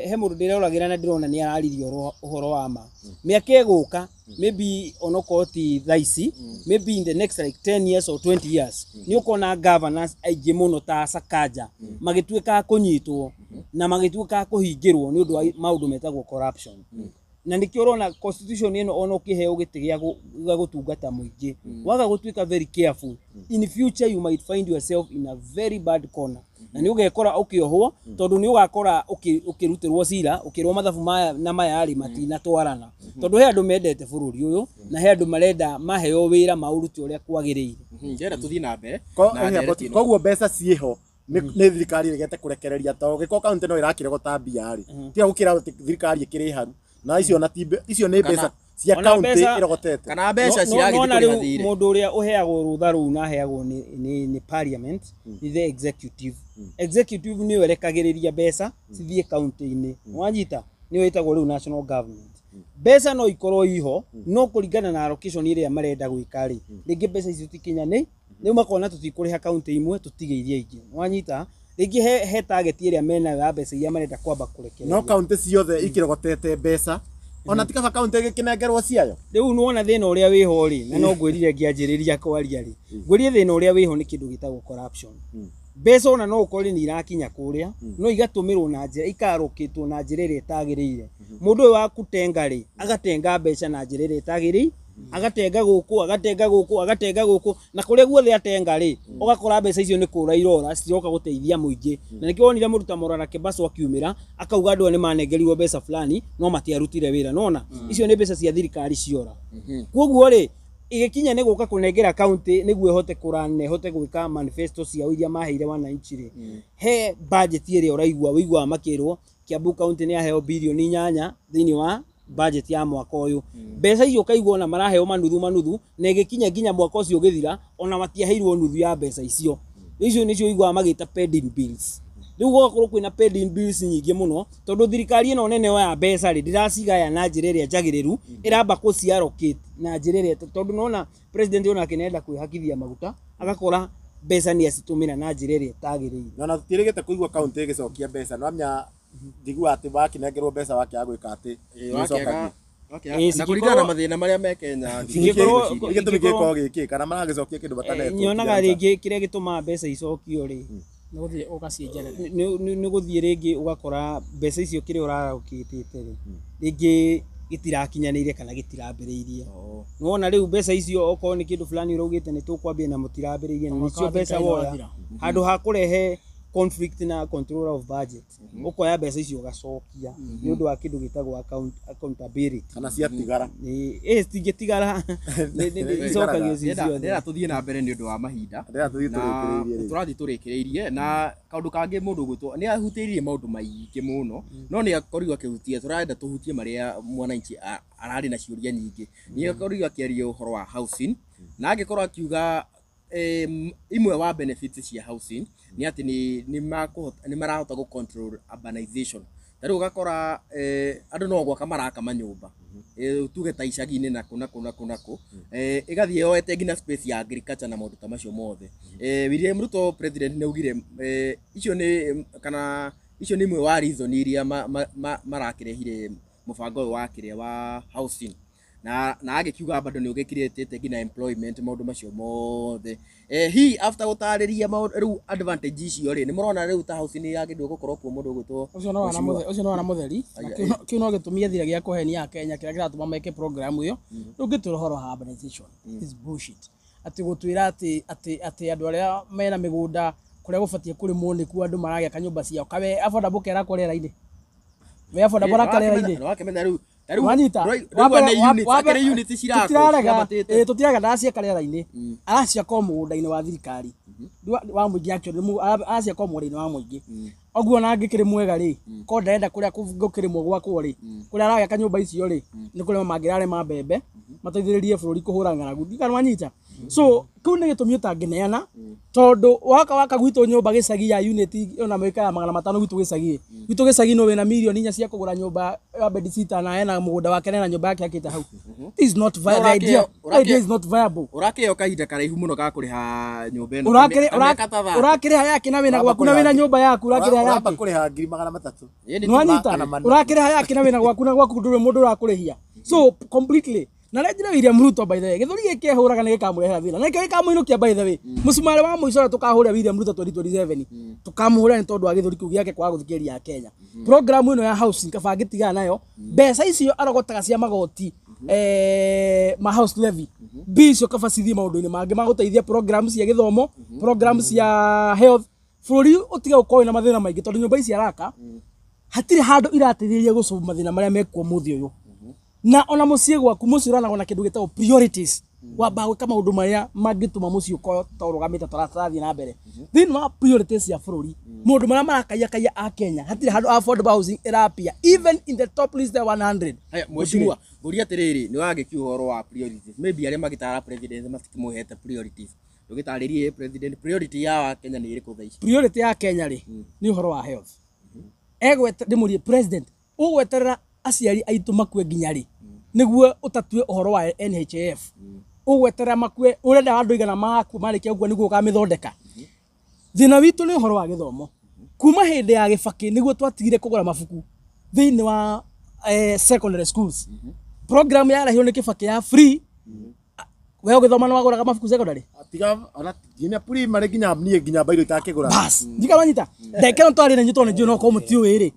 he mundu ndireuragira na ndirona ni araririo uhoro wa ma miaka eguka maybe onokoti thaisi maybe in the next like 10 years or 20 years ni ukona governors aige muno ta Sakaja magituika kunyitwo na magituika kuhingirwo ni undu wa maundu metagwo corruption na nikio rona constitution eno ono kiheo giti gia gutungata muingi waga gutuika very careful in future you might find yourself in a very bad corner na ni ugekora ukiohwo tondu ni ugakora ukirutirwo cira ukirwo mathabu maya na maya ari matina twarana tondu he andu mendete bururi uyu na he andu marenda maheo wira mauruti uria kwagiriire ngera tuthii na mbere koguo mbeca ciiho ni thirikari igete kurekereria to giko county no irakirogota mbia ri tiga gukira thirikari ikiriharu na icio ni mbeca cia county irogotete kana mbeca ciragithira thire mundu uria uheagwo rutha ru na heagwo ni parliament ni the executive ni werekagiriria mbeca cithie county-ini wanyita ni wetagwo riu national government mbeca no ikorwo iho no kuringana na allocation iria marenda gwika ri ringi mbeca icio tikinyane ni makona tutikuriha county imwe tutigeirie ingi wanyita ringi he target iria mena ya mbeca iria marenda kwamba kurekereria no county ciothe ikirogotete mbeca ona tikaba county gikinengerwo ciayo riu nuona thina uria wiho ri na no ngwirire ngianjiriria kwaria ri ngwirie thina uria wiho ni kindu gitagwo corruption mbeca ona no ukori ni irakinya kuria no igatumirwo na njira ikarukitwo na njira iria itagiriire mundu uyu wa kutenga ri agatenga mbeca na njira iria itagiriire agatenga guku na kuria guothe atenga ri ugakora mbeca icio ni kura irora ciroka guteithia muingi na nikio wonire muruta morana Kibaso akiumira akauga andu ni manengerirwo mbeca fulani no matiarutire wira nona icio ni mbeca cia thirikari ciora koguo ri igikinya ni guka kunengera county niguo ihote kurana ihote gwika manifesto cia iria maheire wananchi ri he budget iria uraigua wigua makirwo Kiambu county ni aheo bilioni 8 thini wa budget ya mwaka uyu mbeca icio kaigwo na maraheo manuthu na igikinya nginya mwaka ucio githira ona matiaheirwo nuthu ya mbeca icio nicio igwa magita pending bills riu gwakorwo kwina pending bills nyingi muno tondu thirikari ino nene ya mbeca ri ndiracigaya na njira iria njagiriru iramba kuciallocate na njira iria tondu nona president ona kinenda kwihakithia maguta agakora mbeca ni acitumira na njira iria tagiriire na tutirigite kuigwa county igicokia mbeca no amya ndigua ati wakinengerwo mbeca wakia gwika ati na kuringana na mathina maria me Kenya gitumikiko giki kana maragicokia kindu batanete nyonaga ringi kiria gituma mbeca icokio ri nuguthie ugacienjera ni guthie ringi ugakora mbeca icio kiri urarokitite ri ringi gitirakinyaniire kana gitirambiriirie nuona riu mbeca icio okorwo ni kindu fulani urugite ni tukwambia na mutirambiriirie ni cio mbeca woya handu ha kurehe conflict na controller of budget ukoya mbeca icio ugacokia ni undu wa kindu gitagwo accountability kana cia tigara stingetigara ni icokagio ciothe ndera tuthie na mbere ni undu wa mahinda turathi turikireirie na kaundu kangi mundu gwitwo ni ahutiirie maundu maingi muno no ni akorirwo akihutia turenda tuhutie maria mwananchi arari na ciuria nyingi ni akorirwo akiaria uhoro wa housing na agikorwo akiuga imwe wa benefits cia housing ni ati ni marahota go control urbanization tariu gakora andu no gwaka maraka manyumba tuge ta icagi-ini naku igathie yoete ngina space ya agriculture na maundu ta macio mothe William Ruto president naugire icio ni imwe wa reason iria marakirehire mubango wa kiria wa housing na agikiuga bado ni ugikirĩtĩte nginya employment maũndũ macio mothe hi after gũtarĩria rĩu advantage icio rĩ nĩ mũrona rĩu ta house nĩ yagĩrĩirwo gũkorwo kuo mũndũ ũgwĩtwo ũcio no wana mũtheri kĩu no gĩtũmi thira gĩa kũhenia Akenya kĩrĩa kĩratũma meke program ĩyo rĩu ngĩtwĩra ũhoro wa urbanization is bullshit atĩ gũtwĩra atĩ andũ arĩa mena mĩgũnda kũrĩa gũbatiĩ kũrĩmwo nĩkuo andũ maragĩa kanyũmba ciao kawe affordable kera kũrĩa rĩrĩ we affordable kera rĩrĩ wakĩmenya rĩu tutiraga ndaciaka rĩera-inĩ araciaka mũgũnda-inĩ wa thirikari wa mũingĩ actually araciaka mũgũnda-inĩ wa mũingĩ oguo na ngĩkĩrĩ mwega rĩ ko ndarenda kũrĩa gũkĩrĩmwo gwakwo rĩ kũrĩa aragĩaka nyũmba icio rĩ nĩ kũrĩa mangĩrarĩma mbembe mateithĩrĩrie bũrũri kũhũrana na ng'aragu ndikanwanyita so kĩu nĩ gĩtũmi ũtangĩneana tondũ waka gwitũ nyũmba gĩcagi ya unit ona mwĩkaya 500 gwitũ gĩcagi no wĩna milioni 4 cia kũgũra nyũmba ya bedsitter na ena mũgũnda wake na nyũmba yake akĩte hau this is not viable idea is not viable ũrakĩyo kahinda karaihu mũno ga kũrĩha nyũmba ĩno ũrakĩrĩha yake na wĩna gwaku na wĩna nyũmba yaku ũrakĩrĩha yake kũrĩha 300 nwanyita ũrakĩrĩha yake na wĩna gwaku na gwaku ndũrĩ mũndũ ũrakũrĩhia so completely na rĩnjira William Ruto by the way gĩthũri gĩkĩ hũraga nĩ gĩkamũrehera thĩna na gĩkĩ gĩkamũinũkia by the way mũcumarĩ wa mũico tũkahũrĩa William Ruto 2027 tũkamũhũrĩra nĩ tondũ wa gĩthũri kĩu gĩake kwaga gũthikĩrĩria Kenya program ĩno ya housing kaba ngĩtigana nayo mbeca icio arogotaga cia magoti ma house levy bicio kaba cithie maũndũ-inĩ mangĩ ma gũteithia program cia gĩthomo program cia health bũrũri ũtiga gũkorwo na mathĩna maingĩ tondũ nyũmba ici araka hatirĩ handũ irateithĩrĩria gũcoba mathĩna marĩa mekuo mũthĩ ũyũ na ona mũciĩ gwaku mũciĩ ũranagwo na kĩndũ gĩtagwo priorities wamba gwĩka maũndũ marĩa mangĩtũma mũciĩ ũkorwo tũrũgamĩte tũrathiĩ na mbere thĩinĩ wa priorities cia bũrũri maũndũ marĩa marakaiya a Kenya hatirĩ handũ affordable housing ĩrapia even in the top list 100 mheshimiwa ngũria atĩrĩrĩ nĩ wagĩkiu ũhoro wa priorities maybe arĩa magĩtara president matikĩmũhete priorities ndũgĩtarĩrie president priority ya Kenya nĩ ĩrĩkũ thaa ici priority ya Kenya rĩ nĩ ũhoro wa health egwete ndĩmũrie president ũgweterera aciari aitũ makue nginya rĩ nĩguo ũtatue ũhoro wa NHIF ũgweterera makue ũrenda andũ igana maku marĩkia ũguo nĩguo ũkamĩthondeka thĩna witũ nĩ ũhoro wa gĩthomo kuma hĩndĩ ya Kibaki nĩguo twatigire kũgũra mabuku thĩinĩ wa secondary schools program ya rahio nĩ Kibaki ya free wewe ũgĩthoma no wagũraga mabuku secondary tiga ona nginya primary nginya bairo itakĩgũra bas ndikamanyita ndekero twari na nyito nĩ njũ no ko mũtio wĩrĩ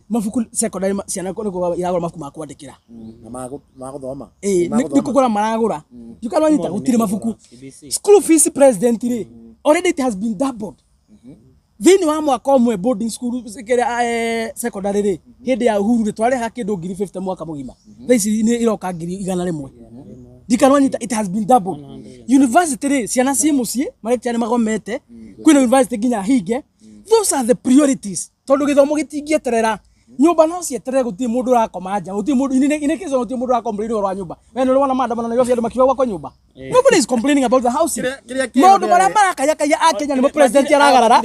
mabuku secondary ciana nĩkũgũra iragũra mabuku ma kwandĩkĩra na magũthoma nĩ kũgũra maragũra ndikamanyita gũtirĩ mabuku school fees president rĩ already it has been doubled thĩinĩ wa mwaka ũmwe boarding school secondary rĩ hĩndĩ ya Uhuru rĩ twarĩha kĩndũ 50 mwaka mũgima thaa ici nĩ iroka 100 ndikanwanyita it has been doubled university rĩ ciana ciĩ mũciĩ marĩkia nĩ magomete kwĩna university nginya hinge those are the priorities tondũ gĩthomo gĩtingĩeterera nyũmba no cieterere gũtirĩ mũndũ ũrakoma nja gũtirĩ mũndũ inĩ kĩso gũtirĩ mũndũ ũrakomplain ũhoro wa nyũmba we nĩ ũrona maandamano na yofi andũ makiuga gwakwa nyũmba nobody is complaining about the housing maũndũ marĩa marakayakaya a Kenya nĩmo president aragarara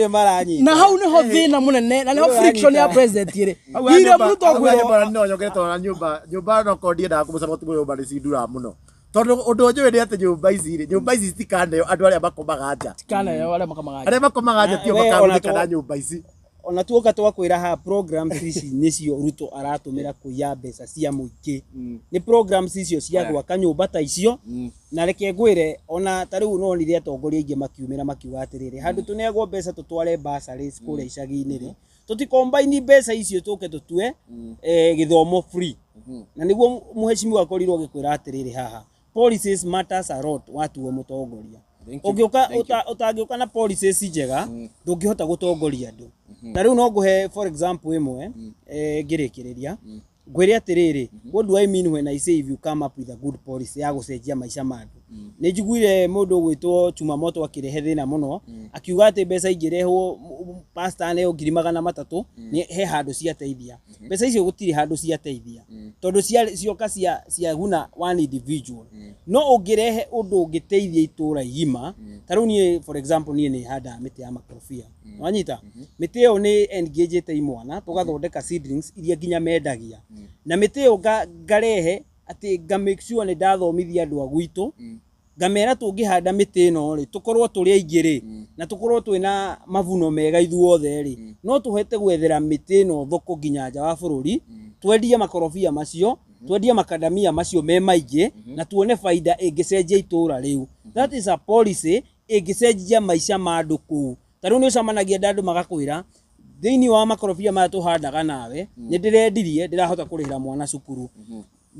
na hau nĩho thĩna mũnene na nĩho friction ya president ĩrĩ William Ruto gwĩrwo no nyongeretwo na nyũmba no ko ndiendaga kũmũcaboti nyũmba nĩ cindura mũno tondũ ũndũ ũnjũĩ nĩ atĩ nyũmba ici citikaneo andũ arĩa makomaga nja tikaneo arĩa makomaga nja tio makamũthika na nyũmba ici ona tuoka twakwĩra ha programs ici nĩcio Ruto aratũmĩra kũiya mbeca cia mũingĩ nĩ programs icio cia gwaka nyũmba ta icio na reke ngwĩre ona ta rĩu nonire atongoria aingĩ makiumĩra makiuga atĩrĩrĩ handũ tũneagwo mbeca tũtware bursaries kũrĩa icagi-inĩ rĩ tũtikombaini mbeca icio tũke tũtue gĩthomo free na nĩguo mheshimiwa akorirwo agĩkwĩra atĩrĩrĩ haha policies matters a lot watuo mũtongoria ũtangĩũka na policies njega ndũngĩhota gũtongoria andũ na rĩu no ngũhe for example ĩmwe ngĩrĩkĩrĩria ngwĩre atĩrĩrĩ what do I mean when I say if you come up with a good policy ya gũcenjia maica ma andũ nĩ njiguire mũndũ ũgwĩtwo Chumamoto akĩrehe thĩna mũno akiuga atĩ mbeca ingĩrehwo pastor aneo 300 he handũ ciateithia mbeca icio gũtirĩ handũ ciateithia tondũ cioka cia guna one individual no ũngĩrehe ũndũ ũngĩteithia itũra igima ta rĩu niĩ for example niĩ nĩ handa mĩtĩ ya makorobia wanyita mĩtĩ ĩyo nĩ engagete imwana tũgathondeka seedlings iria nginya mendagia na mĩtĩ ĩyo ngarehe atĩ nga make sure nĩ ndathomithia andũ a gwitũ ngamera tũngĩhanda mĩtĩ ĩno rĩ tũkorwo tũrĩ aingĩ rĩ na tũkorwo twĩna mavuno mega ithuothe rĩ no tũhete gwethera mĩtĩ ĩno thoko nginya nja wa bũrũri twendie makorobia macio twendie makadamia macio me maingĩ na tuone faida ĩngĩcenjia itũra rĩu. That is a policy ĩngĩcenjia maica ma andũ kũu. Tarĩu nĩ ũcamanagia andũ magakwĩra thĩinĩ wa makorobia maya tũhandaga nawe nĩ ndĩrendirie ndĩrahota kũrĩhĩra mwana cukuru,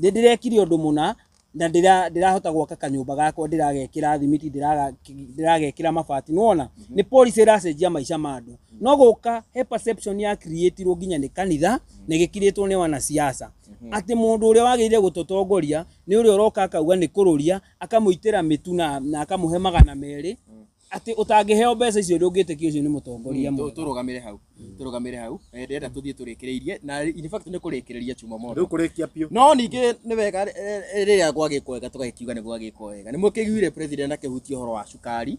nĩ ndĩrekire ũndũ mũna na ndĩrahota gwaka kanyũmba gakwa, ndĩragekĩra thimiti, ndĩragekĩra mabati. Nĩwona nĩ policy ĩracenjia maica ma andũ. No gũka he perception ya creatirwo nginya nĩ kanitha na ĩgĩkirĩtwo nĩ wanasiasa atĩ mũndũ ũrĩa wagĩrĩire gũtũtongoria nĩ ũrĩa ũroka akauga nĩ kũrũria akamũitĩra mĩtu na akamũhe 200 ati utangiheo mbeca icio ndungĩtĩkio ucio nĩ mũtongoria mũno. Tũrũgamĩre hau ndĩrenda tũthiĩ tũrĩkĩrĩirie na in fact nĩ kũrĩkĩrĩria Chuma Mondo. Rĩu kũrĩkia piũ. No ningĩ nĩ wega rĩrĩa gwagĩkwo wega tũgagĩkiuga nĩ gwagĩkwo wega. Nĩ mũkĩiguire president akĩhutia ũhoro wa cukari.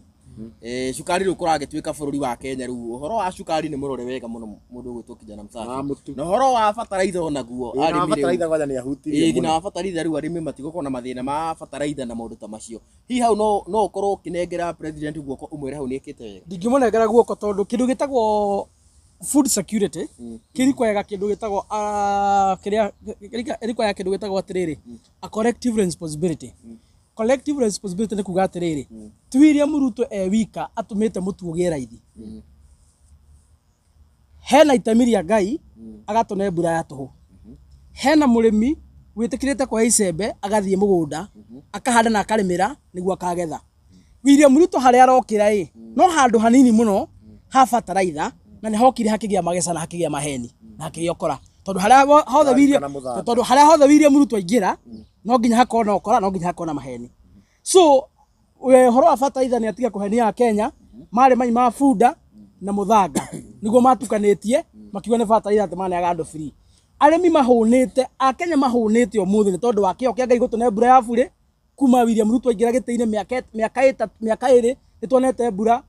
Cukari rĩu kũragĩtuĩka bũrũri wa Kenya rĩu ũhoro wa cukari nĩ mũrore wega mũno mũndũ ũgwĩtwo Kijana Msafi. Na ũhoro wa bataraitha onaguo arĩmi bataraitha gwaja nĩ ahutirie mũno. Na bataraitha rĩu arĩmi matigũkorwo na mathĩna ma bataraitha na maũndũ ta macio. Hihi hau no ũkorwo ũkĩnengera president guoko ũmwĩre hau nĩ ĩkĩte wega. Ndingĩmũnengera guoko tondũ kĩndũ gĩtagwo food security kĩrikoyaga kĩndũ gĩtagwo kĩrikoyaga kĩndũ gĩtagwo atĩrĩrĩ a collective responsibility. Collective responsibility nĩ kuga atĩrĩrĩ ti William Ruto wika atũmĩte mũtu ũgĩe raithi. Hena itemi rĩa Ngai agatũne mbura ya tũhũ. Hena mũrĩmi wĩtĩkĩrĩte kwa icembe agathiĩ mũgũnda akahanda na akarĩmĩra nĩguo akagetha. William Ruto harĩa arokĩra no handũ hanini mũno ha bataraitha na nĩ hokire hakĩgĩa mageca na hakĩgĩa maheni na hakĩgĩokora. Tondũ harĩa hothe William Ruto aingĩra no nginya hakorwo na okora, no nginya hakorwo na maheni. So ũhoro wa bataraitha nĩ atiga kũhenia Kenya marĩ mai ma bunda na mũthanga nĩguo matukanĩtie makiuga nĩ bataraitha atĩ maneaga andũ free. Arĩmi mahũnĩte, Akenya mahũnĩte ũmũthĩ nĩ tondũ wa kĩo kĩa Ngai gũtũne mbura ya bure. Kuma William Ruto aingĩra gĩtĩ-inĩ mĩaka ĩrĩ nĩtuonete mbura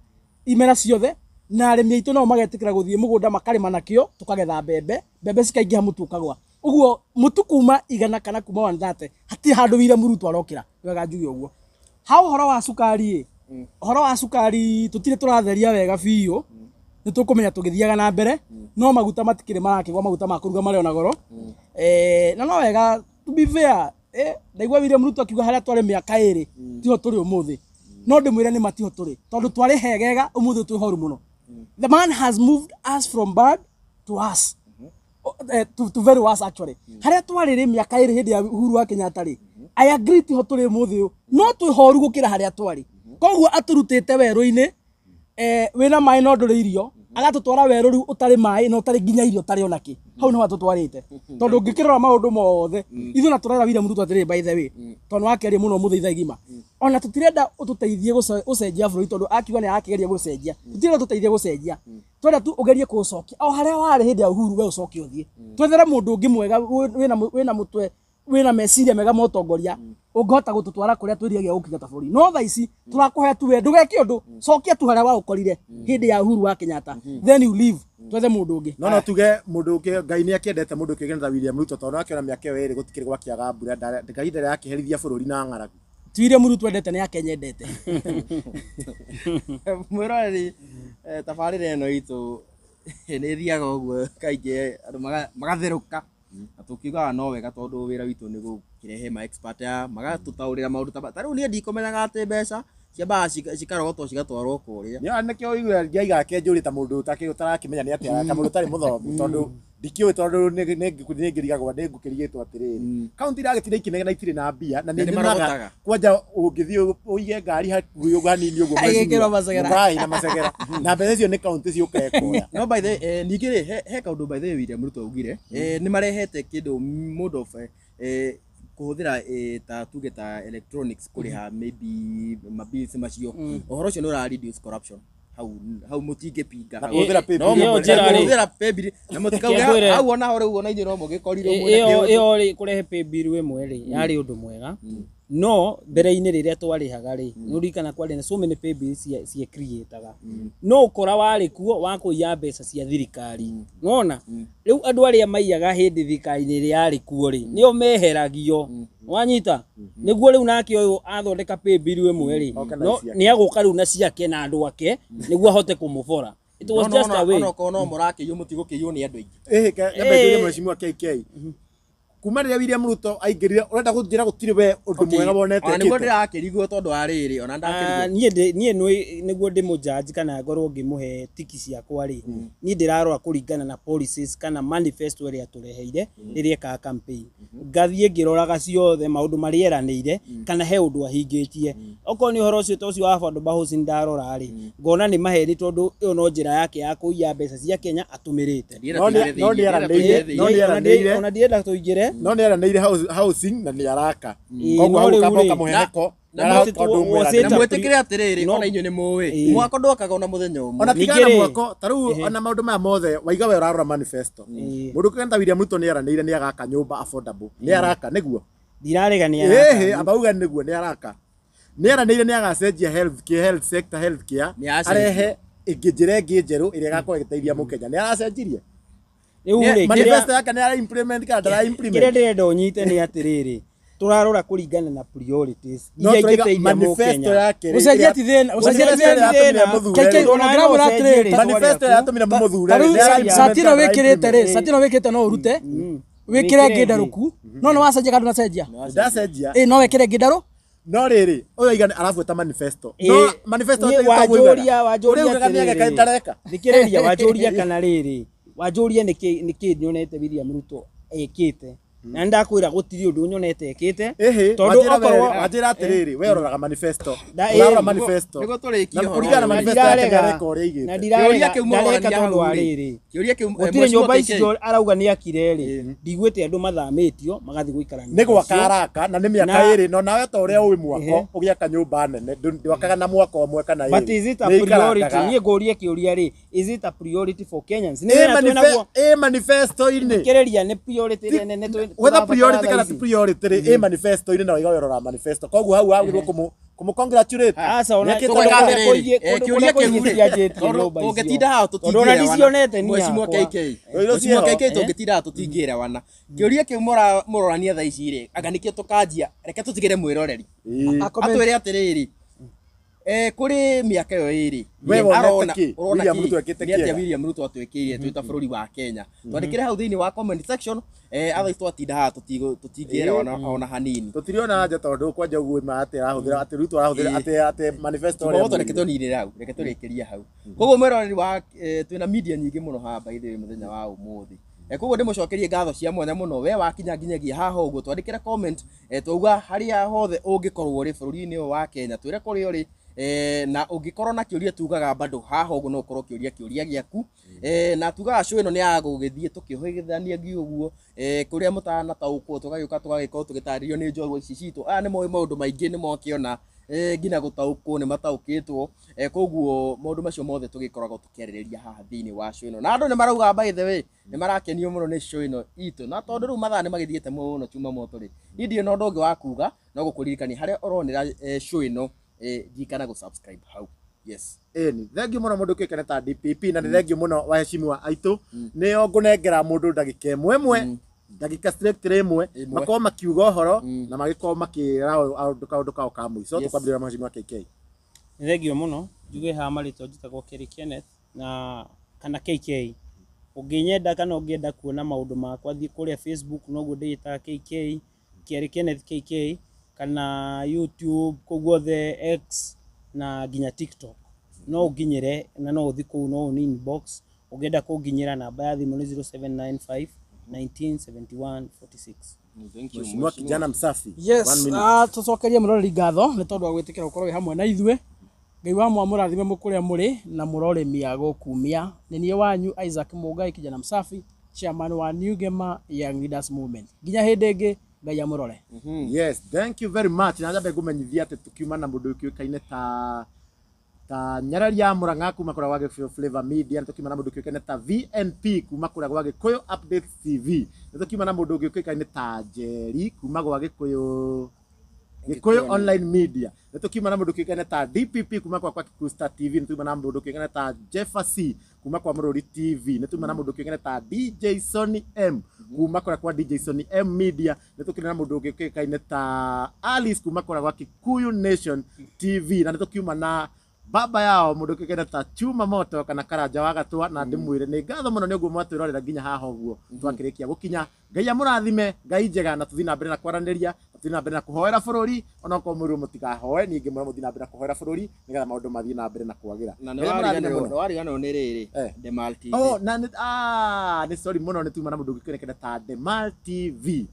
imera ciothe na arĩmi aitũ nao magetĩkĩra gũthiĩ mũgũnda makarĩma nakĩo tũkagetha mbembe cikaingĩha mũtu ũkagwa. Ũguo mũtu kuma 100 kana kuma 130 hatirĩ handũ William Ruto arokĩra. Wega njuge ũguo. Ha ũhoro wa cukari ũhoro wa cukari tũtirĩ tũratheria wega biũ. Nĩ tũkũmenya tũgĩthiaga na mbere no maguta matikĩrĩ marakĩgwa, maguta ma kũruga marĩ ona goro. Na no wega to be fair ndaigua William Ruto akiuga harĩa twarĩ mĩaka 2 tiho tũrĩ ũmũthĩ. No ndĩmwĩre nĩ matiho tũrĩ tondũ twarĩ hegega ũmũthĩ twĩ horu mũno. The man has moved us from bad to us. To very worse actually. Harĩa twarĩ mĩaka 2 hĩndĩ ya Uhuru wa Kenyatta rĩ I agree tiho tũrĩ ũmũthĩ no twĩ horu gũkĩra harĩa twarĩ. Koguo atũrutĩte werũ-inĩ wĩna maĩ no ndũrĩ irio agatũtwara werũ rĩu ũtarĩ maĩ na ũtarĩ nginya irio ũtarĩ onakĩ. Hau nĩho atũtwarĩte tondũ ũngĩkĩrora maũndũ mothe ithuĩ na tũrera William Ruto atĩrĩrĩ by the way tondũ wakĩaria mũno mũthĩ ithaa igima ona tũtirenda ũtũteithie gũcenjia bũrũri tondũ akiuga nĩ arakĩgeria gũcenjia. Tũtirenda tũteithie gũcenjia, twenda tu ũgerie kũũcokia o harĩa warĩ hĩndĩ ya Uhuru we ũcokie ũthiĩ. Twethere mũndũ ũngĩ mwega wĩna mũtwe wĩna meciria mega ma ũtongoria ũngĩhota gũtũtwara kũrĩa twĩriragia gũkinya ta bũrũri. No thaa ici tũrakũhe tu we ndũgeke ũndũ cokia tu harĩa waũkorire hĩndĩ ya Uhuru wa Kenyatta then you leave twethe mũndũ ũngĩ. No tuge mũndũ ũngĩ Ngai nĩ akĩendete mũndũ ũkĩgena ta William Ruto tondũ akĩona mĩaka 2 gũtikĩrĩ gwakĩaga mbura Ngai ndarĩ akĩherithia bũrũri na ng'aragu. Ti William Ruto endete nĩ Akenya endete. Mwĩroreri tabarĩra ĩno itũ nĩ thiaga ũguo kaingĩ andũ magatherũka na tukiuga no wega tondũ wĩra witũ nĩ gũkĩrehe ma expert magatũtaũrĩra maũndũ ta rĩu niĩ ndikũmenyaga atĩ mbeca ciambaga cikarogotwo cigatwarwo kũrĩa. Nĩkĩo ũiguaga Ngai gake njũrĩ ta mũndũ ũtarakĩmenya nĩ atĩa ta mũndũ ũtarĩ mũthomu tondũ ndikĩũĩ tondũ nĩ ngĩrigagwo nĩ ngũkĩrigĩtwo atĩrĩrĩ kaunti iragĩtinda ikinegena itirĩ na mbia na nĩ nyonaga kwanja ũngĩthiĩ ũige ngari hakuhĩ ũguo hanini ũguo mũgai na macegera na mbeca icio nĩ kaunti ciũkaga kuoya. No by the ningĩ rĩ he kaũndũ by the William Ruto augire nĩ marehete kĩndũ mode of kuhũthĩra ta tuge ta electronics kũrĩha maybe mabills macio. Ũhoro ũcio nĩ ũra reduce corruption hau mũtingĩpinga hũthĩra paybill na mũtikauga hau ona ho rĩu ona inyuĩ no mũgĩkorirwo ĩyo rĩ kũrehe paybill ĩmwe rĩ yarĩ ũndũ mwega no mbere-inĩ rĩrĩa twarĩhaga rĩ nĩ ũririkana kwarĩ na so many paybills cie creataga no ũkora warĩ kuo wa kũiya mbeca cia thirikari. Nona rĩu andũ arĩa maiyaga hĩndĩ thirikari-inĩ ĩrĩa yarĩ kuo rĩ nĩo meheragio wanyita nĩguo rĩu nake ũyũ athondeka paybill ĩmwe rĩ nĩ agũka rĩu na ciake na andũ ake nĩguo ahote kũmũbora. It was just a way. No mũrakĩiywo mũtigũkĩiywo nĩ andũ aingĩ. Nyambe njuge mheshimiwa KK kuma rĩrĩa William Ruto aingĩrire urenda gũthiĩra gũtirĩ we ũndũ mwega wonete ona nĩguo ndĩrakĩrigwo tondũ wa rĩrĩ ona ndakĩrigwo niĩ nĩguo ndĩmũjaji kana ngorwo ngĩmũhe tiki ciakwa rĩ niĩ ndĩrarora kũringana na policies kana manifesto ĩrĩa tũreheire rĩrĩa ekaga campaign ngathiĩ ngĩroraga ciothe maũndũ marĩa eranĩire kana he ũndũ ahingĩtie okorwo nĩ ũhoro ũcio ta ũcio wa affordable housing ndarora rĩ ngona nĩ maheni tondũ ĩyo no njĩra yake ya kũiya mbeca cia Kenya atũmĩrĩte ona ndienda tũingĩre no nĩ eranĩire housing na nĩ araka koguo hau kamboka mũheneko na mwĩtĩkĩre atĩrĩrĩ ona inyuĩ nĩ mũĩ mwako ndwakaga ona mũthenya ũmwe ona tigana mwako ta rĩu ona maũndũ maya mothe waiga we ũrarora manifesto mũndũ kĩgenda William Ruto nĩ eranĩire nĩ agaka nyũmba affordable nĩ araka nĩguo ndirarega nĩ araka abauga nĩguo nĩ araka nĩ eranĩire nĩ agacenjia health sector arehe ĩngĩ njĩra ĩngĩ njerũ ĩrĩa ĩgakorwo ĩgĩteithia mũkenya nĩ aracenjirie manifesto yake nĩ ara implement kana ndara implement kĩrĩa ndĩrenda ũnyite nĩ atĩrĩrĩ tũrarora kũringana na priorities iria ingĩteithia mũkenya ucenjia ti thĩna manifesto yatũmire mũthure satino wĩkĩrĩte rĩ satino wĩkĩte no ũrute wĩkĩre ngĩndarũku no nĩ wacenjia kana ndũnacenjia ndacenjia no wĩkĩre ngĩndarũ no rĩrĩ ũyũ aigana arabuata manifesto no manifesto wanjũria ndareka thikĩrĩria wanjũria kana rĩrĩ wanjũria nĩkĩ nyonete William Ruto ekĩte na ndakwĩra gũtirĩ ũndũ nyonete ekĩte tondũ okorwo wanjĩra atĩrĩrĩ we ũroraga manifesto ũrora manifesto nĩguo tũrĩkie na kũringana manifesto yake ndareka ũrĩa igĩte na ndareka tondũ wa rĩrĩ gũtirĩ nyũmba icio arauga nĩ akire rĩ ndigwĩte andũ mathamĩtio magathiĩ gũikara nĩ gwaka araka na nĩ mĩaka ĩrĩ no nawe ta ũrĩa ũĩ mwako ũgĩaka nyũmba nene ndwakaga na mwaka ũmwe kana but is it a priority niĩ ngũria kĩũria rĩ is it a priority for Kenyans manifesto-inĩ kĩrĩria nĩ priority nene whether priority kana ti priority rĩ manifesto-inĩ na waiga ũrora manifesto koguo hau wagĩrĩirwo kũmũcongratulate asa ona kĩũria kĩu tũngĩtinda haha tũtingĩra Mheshimiwa KK tũngĩtinda haha tũtingĩra wana kĩũria kĩu mũrorania thaa ici rĩ anga nĩkĩo tũkanjia reke tũtigĩre mwĩroreri atwĩre atĩrĩrĩ kũrĩ mĩaka ĩyo ĩrĩ arona William Ruto atwĩkĩire twĩ ta bũrũri wa Kenya twandĩkĩre hau thĩinĩ wa comment section athai twatinda haha tũtingĩra ona hanini tũtiriona anja tondũ kwanja ũguo ma atĩ arahũthĩra atĩ Ruto arahũthĩra atĩ manifesto reke tũnire hau reke tũrĩkĩrie hau koguo mwĩroreri wa twĩna media nyingĩ mũno haha by the way mũthenya wa ũmũthĩ koguo ndĩmũcokerie ngatho cia mwanya mũno we wakinya nginyagia haha ũguo twandĩkĩre comment twauga harĩa hothe ũngĩkorwo ũrĩ bũrũri-inĩ ũyũ wa Kenya twĩre kũrĩa ũrĩ na ũngĩkorwo na kĩũria tugaga bado haha ũguo no ũkorwo kĩũria gĩaku na tugaga show ĩno nĩ ya gũgĩthiĩ tũkĩhũithania ngi ũguo kũrĩa mũtanataũkwo tũgagĩũka tũgagĩkorwo tũgĩtarĩrio nĩ njorua ici citũ aya nĩ moĩ maũndũ maingĩ nĩ mokĩona nginya gũtaũkwo nĩ mataũkĩtwo koguo maũndũ macio mothe tũgĩkoragwo tũkĩarĩrĩria haha thĩinĩ wa show ĩno na andũ nĩ marauga by the way nĩ marakenio mũno nĩ show ĩno itũ na tondũ rĩu mathaa nĩ magĩthiĩte mũno chuma moto rĩ niĩ no ũndũ ũngĩ wa kuga no gũkũririkania harĩa ũronera show ĩno jikana gũsubscribe hau yes thengiũ mũno mũndũ kĩkene ta DPP na nĩ thengiũ mũno waheshimiwa aitũ nĩo ngũnengera mũndũ ndagĩka ĩmwe ndagĩka straight ĩmwe makorwo makiuga ũhoro na magĩkorwo makĩra kaũndũ kao ka mũico tũkwambĩrĩria Mheshimiwa KK nĩ thengiũ mũno njuge haha marĩtwa njĩtagwo Kerry Kenneth na kana KK ũngĩnyenda kana ũngĩenda kuona maũndũ makwa thiĩ kũrĩa Facebook noguo ndĩĩtaga KK Kerry Kenneth KK kana YouTube koguothe X na nginya TikTok no ũnginyĩre na no ũthi kũu no ũni inbox ũngĩenda kũnginyĩra namba ya thimũ nĩ 0795 1971 46 Mheshimiwa kijana msafi yes tũcokerie mũroreri ngatho nĩ tondũ wa gwĩtĩkĩra gũkorwo hamwe na ithuĩ Ngai wa mũrathime mũkũrĩa mũrĩ na mũroremia gũkumia nĩ niĩ wanyu Isaac Mũngai kijana msafi chairman wa New Gema Young Leaders Movement nginya hĩndĩ ĩngĩ Ngai amũrore yes thank you very much na njambe ngũmenyithia atĩ tukiuma na mũndũ ũkĩũkaine ta Nyarari ya Mũrang'a kuma kũrĩa gwa Gĩbĩũ Flavor Media nĩ tukiuma na mũndũ ũkĩũkaine ta VNP kuma kũrĩa gwa Gĩkũyũ Updates TV nĩ tukiuma na mũndũ ũkĩũkaine ta Njeri kuma gwa Gĩkũyũ Online Media nĩ tukiuma na mũndũ ũkĩũkaine ta DPP kuma kwa Kikusta TV nĩ tukiuma na mũndũ ũkĩũkaine ta Jefferson kuma kwa Mũrũri TV nĩ tukiuma na mũndũ ũkĩũkaine ta DJ Sonny M kuma kwa DJ Sonny M Media nĩ tukiuma na mũndũ ũkĩũkaine ta Alice kuma kwa Kikuyu Nation TV na nĩ tukiuma na baba yao mundu kigenda ta Chuma Moto kana Karanja wa Gatwa na ndimwire ni ngatho muno ni uguo mwatwirorera nginya haha uguo twakirikia gukinya Ngai amurathime Ngai njega na tuthina mbere na kwaraniria tuthina mbere na kuhoera bururi ona ko muri mutigahoe ningi muno muthina mbere na kuhoera bururi nigetha maundu mathii na mbere na kwagĩra na warigano nĩ rĩrĩ Demal TV ni sorry muno ni tuma na mundu ngikirikira ta Demal TV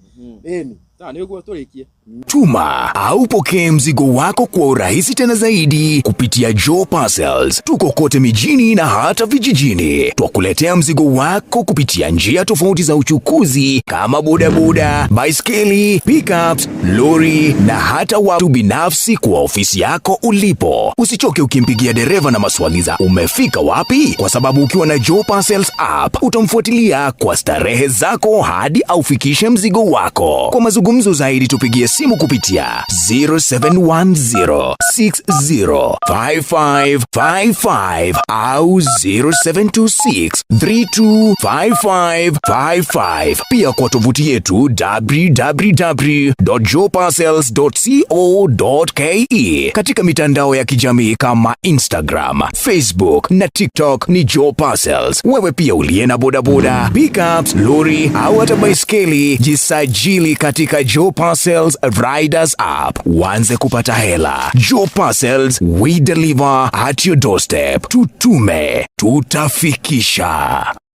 eni nĩ ũguo tũrĩkie. Tuma au pokee mzigo wako kwa urahisi tena zaidi kupitia Joe Parcels. Tuko kote mijini na hata vijijini. Twakuletea mzigo wako kupitia njia tofauti za uchukuzi kama bodaboda, baiskeli, pickups, lori na hata watu binafsi kwa ofisi yako ulipo. Usichoke ukimpigia dereva na maswali za umefika wapi, kwa sababu ukiwa na Joe Parcels app utamfuatilia kwa starehe zako hadi aufikishe mzigo wako. Kwa mazungumzo zaidi tupigie simu kupitia 0710605555 au 0726325555. Pia kwa tovuti yetu www.joeparcels.co.ke. Katika mitandao ya kijamii kama Instagram, Facebook na TikTok ni Joe Parcels. Wewe pia uliye na bodaboda, pickups, lori au hata baiskeli, jisajili katika Joe Parcels Riders app. Uanze kupata hela. Joe Parcels, we deliver at your doorstep. Tutume, tutafikisha.